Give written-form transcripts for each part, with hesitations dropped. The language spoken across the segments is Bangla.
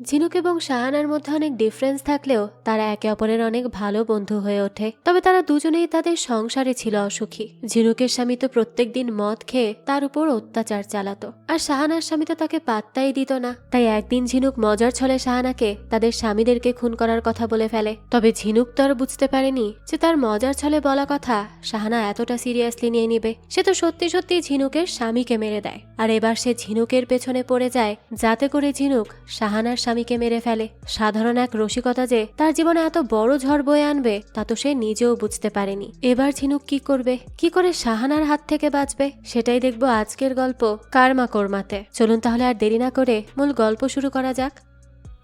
ঝিনুক এবং শাহানার মধ্যে অনেক ডিফারেন্স থাকলেও তারা একে অপরের অনেক ভালো বন্ধু হয়ে ওঠে। তবে তারা দুজনেই তাদের সংসারে ছিল অসুখী। ঝিনুকের স্বামী তো প্রত্যেকদিন মদ খেয়ে তার উপর অত্যাচার চালাতো, আর শাহানার স্বামী তো তাকে পাত্তাই দিত না। তাই একদিন ঝিনুক মজার ছলে শাহানাকে তাদের স্বামীদেরকে খুন করার কথা বলে ফেলে। তবে ঝিনুক তো আর বুঝতে পারেনি যে তার মজার ছলে বলা কথা শাহানা এতটা সিরিয়াসলি নিয়ে নিবে। সে তো সত্যি সত্যি ঝিনুকের স্বামীকে মেরে দেয়, আর এবার সে ঝিনুকের পেছনে পড়ে যায় যাতে করে ঝিনুক শাহানার স্বামীকে মেরে ফেলে। সাধারণ এক রসিকতা যে তার জীবনে এত বড় ঝড় বয়ে আনবে তা তো সে নিজেও বুঝতে পারেনি। এবার ঝিনুক কি করবে, কি করে শাহানার হাত থেকে বাঁচবে, সেটাই দেখবো আজকের গল্প কার্মা কর্মাতে। চলুন তাহলে আর দেরি না করে মূল গল্প শুরু করা যাক।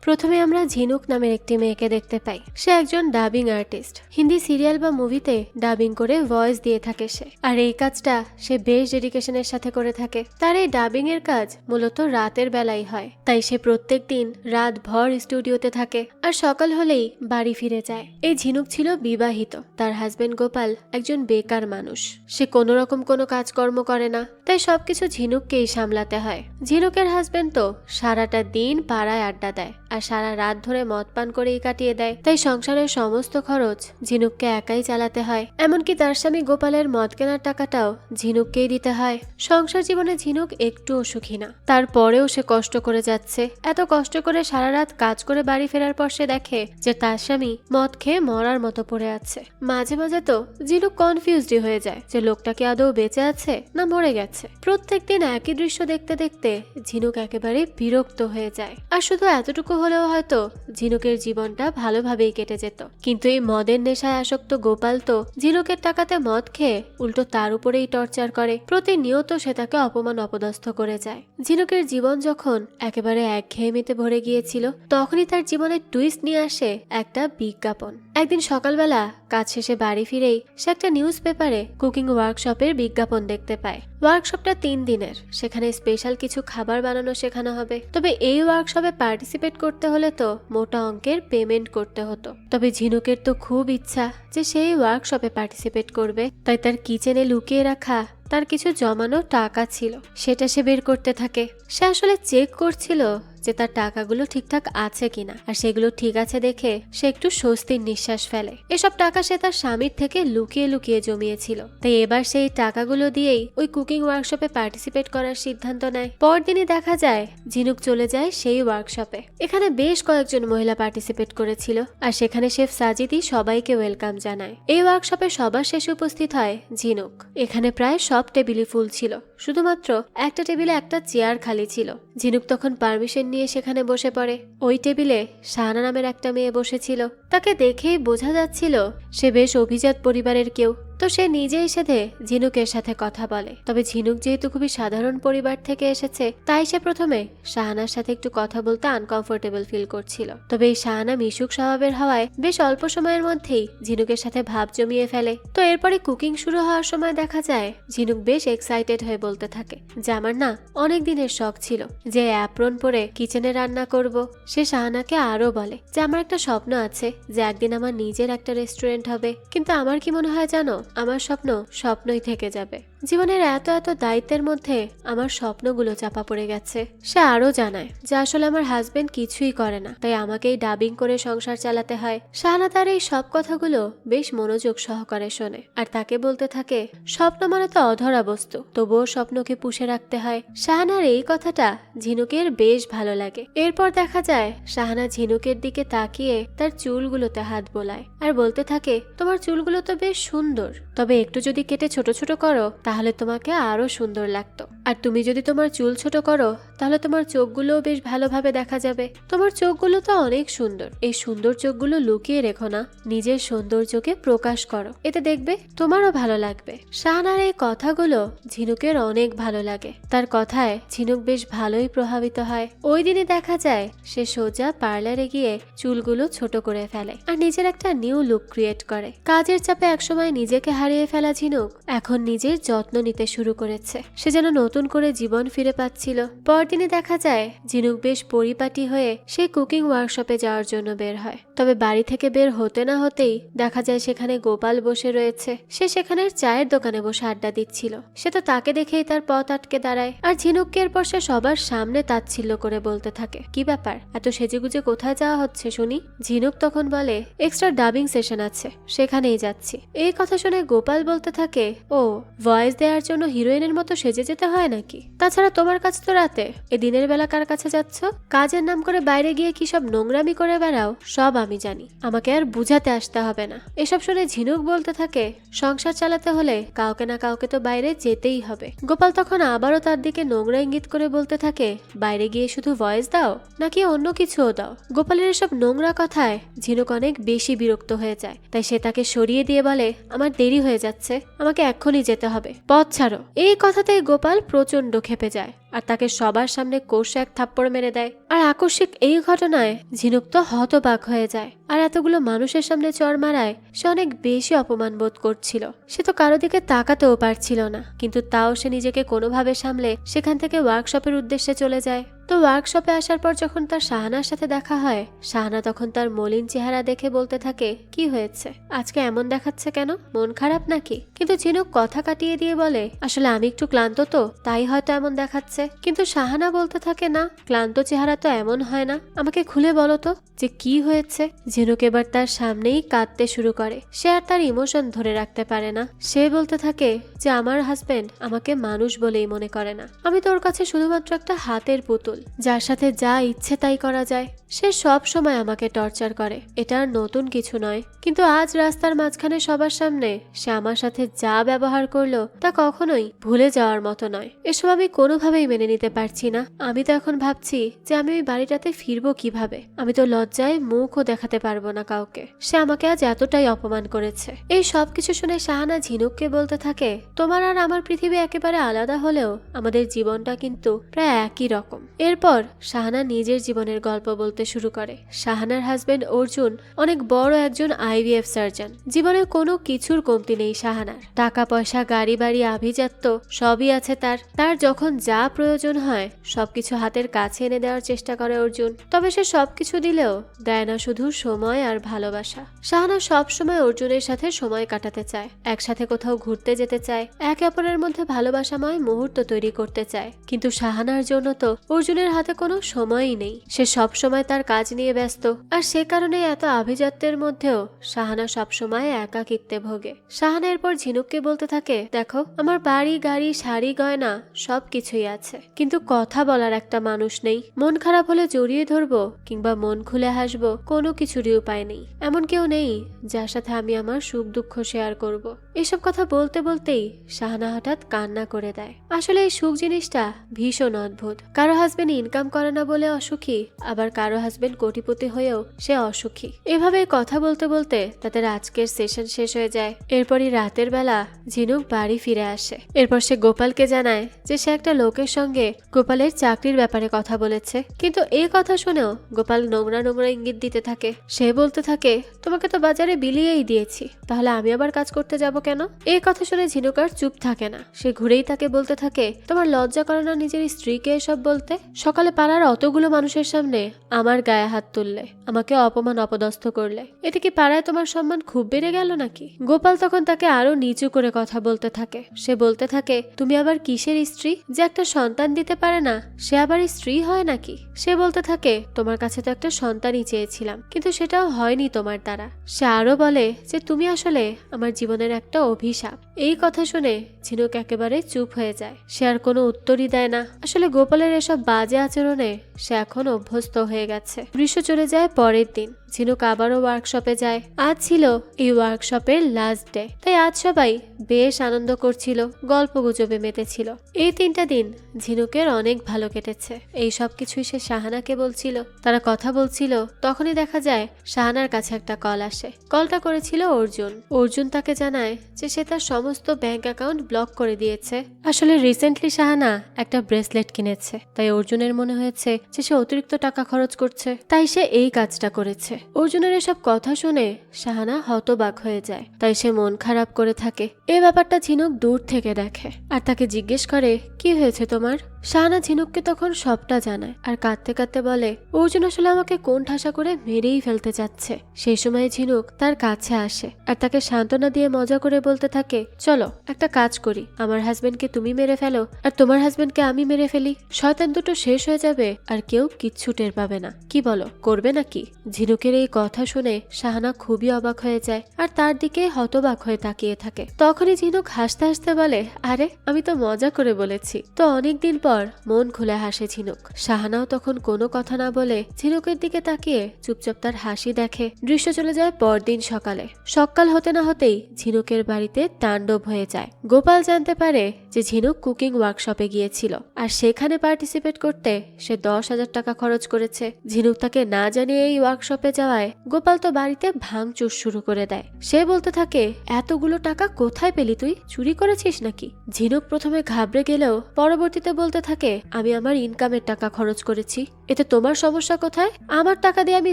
প্রথমে আমরা ঝিনুক নামের একটি মেয়েকে দেখতে পাই। সে একজন ডাবিং আর্টিস্ট। হিন্দি সিরিয়াল বা মুভিতে ডাবিং করে ভয়েস দিয়ে থাকে সে, আর এই কাজটা সে বেশ ডেডিকেশনের সাথে করে থাকে। তার এই ডাবিং এর কাজ মূলত রাতের বেলায় হয়, তাই সে প্রত্যেক দিন রাত ভর স্টুডিওতে থাকে আর সকাল হলেই বাড়ি ফিরে যায়। এই ঝিনুক ছিল বিবাহিত। তার হাজবেন্ড গোপাল একজন বেকার মানুষ। সে কোনো রকম কোনো কাজকর্ম করে না, তাই সবকিছু ঝিনুককেই সামলাতে হয়। ঝিনুকের হাজবেন্ড তো সারাটা দিন পাড়ায় আড্ডা দেয় আর সারা রাত ধরে মদ পান করেই কাটিয়ে দেয়। তাই সংসারের সমস্ত খরচ ঝিনুককে একাই চালাতে হয়। এমনকি তার স্বামী গোপালের মদ কেনার টাকাটাও ঝিনুককেই দিতে হয়। সংসার জীবনে ঝিনুক একটুও সুখী না। তারপরেও সে কষ্ট করে যাচ্ছে। এত কষ্ট করে সারা রাত কাজ করে বাড়ি ফেরার পর সে দেখে যে তার স্বামী মদ খেয়ে মরার মতো পড়ে আছে। মাঝে মাঝে তো ঝিনুক কনফিউজড হয়ে যায় যে লোকটা কি আদৌ বেঁচে আছে না মরে গেছে। প্রত্যেকদিন একই দৃশ্য দেখতে দেখতে ঝিনুক একেবারে বিরক্ত হয়ে যায়। আর শুধু এতটুকু হলেও হয়তো ঝিনুকের জীবনটা ভালোভাবেই কেটে যেত, কিন্তু এই মদের নেশায় আসক্ত গোপাল তো ঝিনুকের টাকাতে মদ খেয়ে উল্টো তার উপরেই টর্চার করে। প্রতিনিয়ত সে তাকে অপমান অপদস্থ করে যায়। ঝিনুকের জীবন যখন একেবারে একঘেয়েমিতে ভরে গিয়েছিল, তখনই তার জীবনে টুইস্ট নিয়ে আসে একটা বিজ্ঞাপন। একদিন সকালবেলা কাজ শেষে বাড়ি ফিরেই সে একটা নিউজ পেপারে কুকিং ওয়ার্কশপের বিজ্ঞাপন দেখতে পায়। ওয়ার্কশপটা 3 দিনের। সেখানে স্পেশাল কিছু খাবার বানানো শেখানো হবে। তবে এই ওয়ার্কশপে পার্টিসিপেট করতে হলে তো মোটা অঙ্কের পেমেন্ট করতে হতো। তবে ঝিনুকের তো খুব ইচ্ছা যে সেই ওয়ার্কশপে পার্টিসিপেট করবে, তাই তার কিচেনে লুকিয়ে রাখা তার কিছু জমানো টাকা ছিল, সেটা সে বের করতে থাকে। সে আসলে চেক করছিল যে তার টাকাগুলো ঠিকঠাক আছে কিনা, আর সেগুলো ঠিক আছে দেখে সে একটু স্বস্তির নিঃশ্বাস ফেলে। এসব টাকা সে তার স্বামীর থেকে লুকিয়ে লুকিয়ে জমিয়েছিল, তাই এবার সেই টাকাগুলো দিয়েই ওই কুকিং ওয়ার্কশপে পার্টিসিপেট করার সিদ্ধান্ত নেয়। পরদিনই দেখা যায় ঝিনুক চলে যায় সেই ওয়ার্কশপে। এখানে বেশ কয়েকজন মহিলা পার্টিসিপেট করেছিল, আর সেখানে শেফ সাজিদই সবাইকে ওয়েলকাম জানায়। এই ওয়ার্কশপে সবার শেষে উপস্থিত হয় ঝিনুক। এখানে প্রায় সব টেবিলই ফুল ছিল, শুধুমাত্র একটা টেবিলে একটা চেয়ার খালি ছিল। ঝিনুক তখন পারমিশন নিয়ে সেখানে বসে পড়ে। ওই টেবিলে শাহানা নামের একটা মেয়ে বসেছিল। তাকে দেখেই বোঝা যাচ্ছিল সে বেশ অভিজাত পরিবারের কেউ। তো সে নিজেই সাথে ঝিনুকের সাথে কথা বলে। তবে ঝিনুক যেহেতু খুবই সাধারণ পরিবার থেকে এসেছে, তাই সে প্রথমে শাহানার সাথে একটু কথা বলতে আনকমফোর্টেবল ফিল করছিল। তবে এই শাহানা মিশুক স্বভাবের হওয়ায় বেশ অল্প সময়ের মধ্যেই ঝিনুকের সাথে ভাব জমিয়ে ফেলে। তো এরপরে কুকিং শুরু হওয়ার সময় দেখা যায় ঝিনুক বেশ এক্সাইটেড হয়ে বলতে থাকে যে আমার না অনেক দিনের শখ ছিল যে অ্যাপ্রন পরে কিচেনে রান্না করব। সে শাহানাকে আরো বলে যে আমার একটা স্বপ্ন আছে যে একদিন আমার নিজের একটা রেস্টুরেন্ট হবে, কিন্তু আমার কি মনে হয় জানো, আমার স্বপ্ন স্বপ্নই থেকে যাবে। জীবনের এত এত দায়িত্বের মধ্যে আমার স্বপ্নগুলো চাপা পড়ে গেছে। সে আরো জানায় যে আসলে আমার হাজবেন্ড কিছুই করে না, তাই আমাকেই ডাবিং করে সংসার চালাতে হয়। শাহানা তার এই সব কথাগুলো বেশ মনোযোগ সহকারে শোনে, আর তাকে বলতে থাকে স্বপ্ন মানে তো অধরা বস্তু, তবুও স্বপ্নকে পুষে রাখতে হয়। শাহানার এই কথাটা ঝিনুকের বেশ ভালো লাগে। এরপর দেখা যায় শাহানা ঝিনুকের দিকে তাকিয়ে তার চুলগুলোতে হাত বোলায় আর বলতে থাকে তোমার চুলগুলো তো বেশ সুন্দর, তবে একটু যদি কেটে ছোট ছোট করো তাহলে তোমাকে আরো সুন্দর লাগতো। আর তুমি যদি তোমার চুল ছোট করো তাহলে তোমার চোখগুলোও বেশ ভালোভাবে দেখা যাবে। তোমার চোখগুলো তো অনেক সুন্দর, এই সুন্দর চোখগুলো লুকিয়ে রেখো না, নিজের সৌন্দর্যকে প্রকাশ করো, এতে দেখবে তোমারও ভালো লাগবে। শাহানার এই কথাগুলো ঝিনুকের অনেক ভালো লাগে। তার কথায় ঝিনুক বেশ ভালোই প্রভাবিত হয়। ওই দিনই দেখা যায় সে সোজা পার্লারে গিয়ে চুলগুলো ছোট করে ফেলে আর নিজের একটা নিউ লুক ক্রিয়েট করে। কাজের চাপে একসময় নিজেকে হারিয়ে ফেলা ঝিনুক এখন নিজের যত্ন নিতে শুরু করেছে। সে যেন নতুন নতুন করে জীবন ফিরে পাচ্ছিল। পরদিনে দেখা যায় ঝিনুক বেশ পরিপাটি হয়ে সে কুকিং ওয়ার্কশপে যাওয়ার জন্য বের হয়। তবে বাড়ি থেকে বের হতে না হতেই দেখা যায় সেখানে গোপাল বসে রয়েছে। সে সেখানের চায়ের দোকানে বসে আড্ডা দিচ্ছিল। সে তো তাকে দেখেই তার পথ আটকে দাঁড়ায়। আর ঝিনুককে এরপর সে সবার সামনে তাচ্ছিল্য করে বলতে থাকে, কি ব্যাপার, এত সেজেগুজে কোথায় যাওয়া হচ্ছে শুনি? ঝিনুক তখন বলে, এক্সট্রা ডাবিং সেশন আছে, সেখানেই যাচ্ছি। এই কথা শুনে গোপাল বলতে থাকে, ও ভয়েস দেওয়ার জন্য হিরোইনের মতো সেজে যেতে হয় নাকি? তাছাড়া তোমার কাছে তো রাতে, এ দিনের বেলা কার কাছে যাচ্ছ? কাজের নাম করে বাইরে গিয়ে কি সব নোংরামি করে বেড়াও, সব আমি জানি, আমাকে আর বুঝাতে আসতে হবে না। এসব শুনে ঝিনুক বলতে থাকে, সংসার চালাতে হলে কাউকে না কাউকে তো বাইরে যেতেই হবে। গোপাল তখন আবারও তার দিকে নোংরা ইঙ্গিত করে বলতে থাকে, বাইরে গিয়ে শুধু ভয়েস দাও নাকি অন্য কিছুও দাও? গোপালের এসব নোংরা কথায় ঝিনুক অনেক বেশি বিরক্ত হয়ে যায়। তাই সে তাকে সরিয়ে দিয়ে বলে, আমার দেরি হয়ে যাচ্ছে, আমাকে এক্ষুনি যেতে হবে, পথ ছাড়ো। এই কথাতেই গোপাল প্রচন্ড ক্ষেপে যায় আর তাকে সবার সামনে কষে এক থাপ্পড় মেরে দেয়। আর আকস্মিক এই ঘটনায় ঝিনুক তো হতবাক হয়ে যায়। আর এতগুলো মানুষের সামনে চড় মারায় সে অনেক বেশি অপমান বোধ করছিল। সে তো কারো দিকে তাকাতেও পারছিল না, কিন্তু তাও সে নিজেকে কোনোভাবে সামলে সেখান থেকে ওয়ার্কশপের উদ্দেশ্যে চলে যায়। তো ওয়ার্কশপে আসার পর যখন তার শাহানার সাথে দেখা হয়, শাহানা তখন তার মলিন চেহারা দেখে বলতে থাকে, কি হয়েছে, আজকে এমন দেখাচ্ছে কেন, মন খারাপ নাকি? কিন্তু ঝিনুক কথা কাটিয়ে দিয়ে বলে, আসলে আমি একটু ক্লান্ত তো, তাই হয়তো এমন দেখাচ্ছে। কিন্তু শাহানা বলতে থাকে, না, ক্লান্ত চেহারা তো এমন হয় না, আমাকে খুলে বলো তো যে কি হয়েছে। ঝিনুক এবার তার সামনেই কাঁদতে শুরু করে। সে আর তার ইমোশন ধরে রাখতে পারে না। সে বলতে থাকে যে আমার হাজবেন্ড আমাকে মানুষ বলেই মনে করে না, আমি তোর কাছে শুধুমাত্র একটা হাতের পুতুল, যার সাথে যা ইচ্ছে তাই করা যায়। সে সব সময় আমাকে টর্চার করে, এটা আর নতুন কিছু নয়। কিন্তু আজ রাস্তার মাঝখানে সবার সামনে সে আমার সাথে যা ব্যবহার করলো তা কখনোই ভুলে যাওয়ার মতো নয়। এসব আমি কোনোভাবেই মেনে নিতে পারছি না। আমি তো এখন ভাবছি যে আমি ওই বাড়িটাতে ফিরবো কিভাবে। আমি তো লজ্জায় মুখও দেখাতে পারবো না কাউকে। সে আমাকে আজ এতটাই অপমান করেছে। এই সব কিছু শুনে শাহানা ঝিনুককে বলতে থাকে, তোমার আর আমার পৃথিবী একেবারে আলাদা হলেও আমাদের জীবনটা কিন্তু প্রায় একই রকম। এরপর শাহানা নিজের জীবনের গল্প বলতে শুরু করে। শাহানার হাজবেন্ড অর্জুন অনেক বড় একজন আইভিএফ সার্জন। জীবনে কোনো কিছুর কমতি নেই শাহানার। টাকা পয়সা, গাড়ি বাড়ি, আভিজাত্য সবই আছে তার। তার যখন যা প্রয়োজন হয় সবকিছু হাতের কাছে এনে দেওয়ার চেষ্টা করে অর্জুন। তবে সে সবকিছু দিলেও দেয় না শুধু সময় আর ভালোবাসা। শাহানা সব সময় অর্জুনের সাথে সময় কাটাতে চায়, একসাথে কোথাও ঘুরতে যেতে চায়, একে অপরের মধ্যে ভালোবাসাময় মুহূর্ত তৈরি করতে চায়। কিন্তু শাহানার জন্য তো অর্জুনের হাতে কোনো সময়ই নেই। সে সব সময় তার কাজ নিয়ে ব্যস্ত। আর সে কারণে এত আভিজাত্যের মধ্যেও শাহানা সবসময় একাকিত্বে ভোগে। শাহানা এরপর ঝিনুককে বলতে থাকে, দেখো, আমার বাড়ি, গাড়ি, শাড়ি, গয়না সবকিছুই আছে, কিন্তু কথা বলার একটা মানুষ নেই। মন খারাপ হলে জড়িয়ে ধরবো কিংবা মন খুলে হাসবো, কোনো কিছুরই উপায় নেই। এমন কেউ নেই যার সাথে আমি আমার সুখ দুঃখ শেয়ার করব। এসব কথা বলতে বলতেই শাহানা হঠাৎ কান্না করে দেয়। আসলে এই সুখ জিনিসটা ভীষণ অদ্ভুত। কারো হাজবেন্ড ইনকাম করে না বলে অসুখী, আবার কারো হাজবেন্ড কোটিপতি হয়েও সে অসুখী। এভাবে কথা বলতে বলতে তাদের আজকের সেশন শেষ হয়ে যায়। এরপরই রাতের বেলা ঝিনুক বাড়ি ফিরে আসে। এরপর সে গোপালকে জানায় যে সে একটা লোকের সঙ্গে গোপালের চাকরির ব্যাপারে কথা বলেছে। কিন্তু এই কথা শুনেও গোপাল নোংরা নোংরা ইঙ্গিত দিতে থাকে। সে বলতে থাকে, তোমাকে তো বাজারে বিলিয়েই দিয়েছি, তাহলে আমি আবার কাজ করতে যাব কেন? এই কথা শুনে ঝিনুক আর চুপ থাকে না। সে ঘুরেই তাকে বলতে থাকে, তোমার লজ্জা করে না নিজের স্ত্রীকে এসব বলতে? সকালে পাড়ার অতগুলো মানুষের সামনে আমার গায়ে হাত তুললে, আমাকে অপমান অপদস্থ করলে, এতে কি পাড়ায় তোমার সম্মান খুব বেড়ে গেল নাকি? গোপাল তখন তাকে আরো নিচু করে কথা বলতে থাকে। সে বলতে থাকে, তুমি আবার কিসের স্ত্রী? যে একটা সন্তান দিতে পারে না সে আবার স্ত্রী হয় নাকি? সে বলতে থাকে, তোমার কাছে তো একটা সন্তানই চেয়েছিলাম, কিন্তু সেটাও হয়নি তোমার দ্বারা। সে আরো বলে যে তুমি আসলে আমার জীবনের একটা অভিশাপ। এই কথা শুনে ঝিনুক একেবারে চুপ হয়ে যায়। সে আর কোনো উত্তরই দেয় না। আসলে গোপালের এসব বাজে আচরণে সে এখন অভ্যস্ত হয়ে গেছে। দৃশ্য চলে যায় পরের দিন। ঝিনুক আবারও ওয়ার্কশপে যায়। আজ ছিল এই ওয়ার্কশপের লাস্ট ডে, তাই আজ সবাই বেশ আনন্দ করছিল, গল্প গুজবে মেতেছিল। এই 3টা দিন ঝিনুকের অনেক ভালো কেটেছে। এই সব কিছুই সে শাহানাকে বলছিল। তারা কথা বলছিল, তখনই দেখা যায় শাহানার কাছে একটা কল আসে। কলটা করেছিল অর্জুন। অর্জুন তাকে জানায় যে সে তার সমস্ত ব্যাংক অ্যাকাউন্ট ব্লক করে দিয়েছে। আসলে রিসেন্টলি শাহানা একটা ব্রেসলেট কিনেছে, তাই অর্জুন অর্জুনের মনে হয়েছে যে সে অতিরিক্ত টাকা খরচ করছে, তাই সে এই কাজটা করেছে। অর্জুনের এসব কথা শুনে শাহানা হতবাক হয়ে যায়, তাই সে মন খারাপ করে থাকে। এই ব্যাপারটা ঝিনুক দূর থেকে দেখে আর তাকে জিজ্ঞেস করে, কি হয়েছে তোমার? শাহানা ঝিনুককে তখন সবটা জানায় আর কাঁদতে কাঁদতে বলে, অর্জুন আসলে আমাকে কোণ ঠাসা করে মেরেই ফেলতে যাচ্ছে। সেই সময় ঝিনুক তার কাছে আসে আর তাকে সান্ত্বনা দিয়ে মজা করে বলতে থাকে, চলো একটা কাজ করি, আমার হাজবেন্ডকে তুমি মেরে ফেলো আর তোমার হাজবেন্ডকে আমি মেরে ফেলি, শয়তান দুটো শেষ হয়ে যাবে আর কেউ কিচ্ছু টের পাবে না। কি বলো, করবে নাকি? ঝিনুকের এই কথা শুনে শাহানা খুবই অবাক হয়ে যায় আর তার দিকে হতবাক হয়ে তাকিয়ে থাকে। তখনই ঝিনুক হাসতে হাসতে বলে, আরে আমি তো মজা করে বলেছি। তো অনেকদিন পর মন খুলে হাসে ঝিনুক। শাহানাও তখন কোনো কথা না বলে ঝিনুকের দিকে তাকিয়ে চুপচাপ তার হাসি দেখে। দৃশ্য চলে যায় পরদিন সকালে। সকাল হতে না হতেই ঝিনুকের বাড়িতে তাণ্ডব হয়ে যায়। গোপাল জানতে পারে যে ঝিনুক কুকিং ওয়ার্কশপে গিয়েছিল আর সেখানে পার্টিসিপেট করতে সে 10,000 টাকা খরচ করেছে। ঝিনুক তাকে না জানিয়ে এই ওয়ার্কশপে যাওয়ায় গোপাল তো বাড়িতে ভাঙচুর শুরু করে দেয়। সে বলতে থাকে, এতগুলো টাকা কোথায় পেলি তুই? চুরি করেছিস নাকি? ঝিনুক প্রথমে ঘাবড়ে গেলেও পরবর্তীতে বলতে থাকে, আমি আমার ইনকামের টাকা খরচ করেছি, এতে তোমার সমস্যা কোথায়? আমার টাকা দিয়ে আমি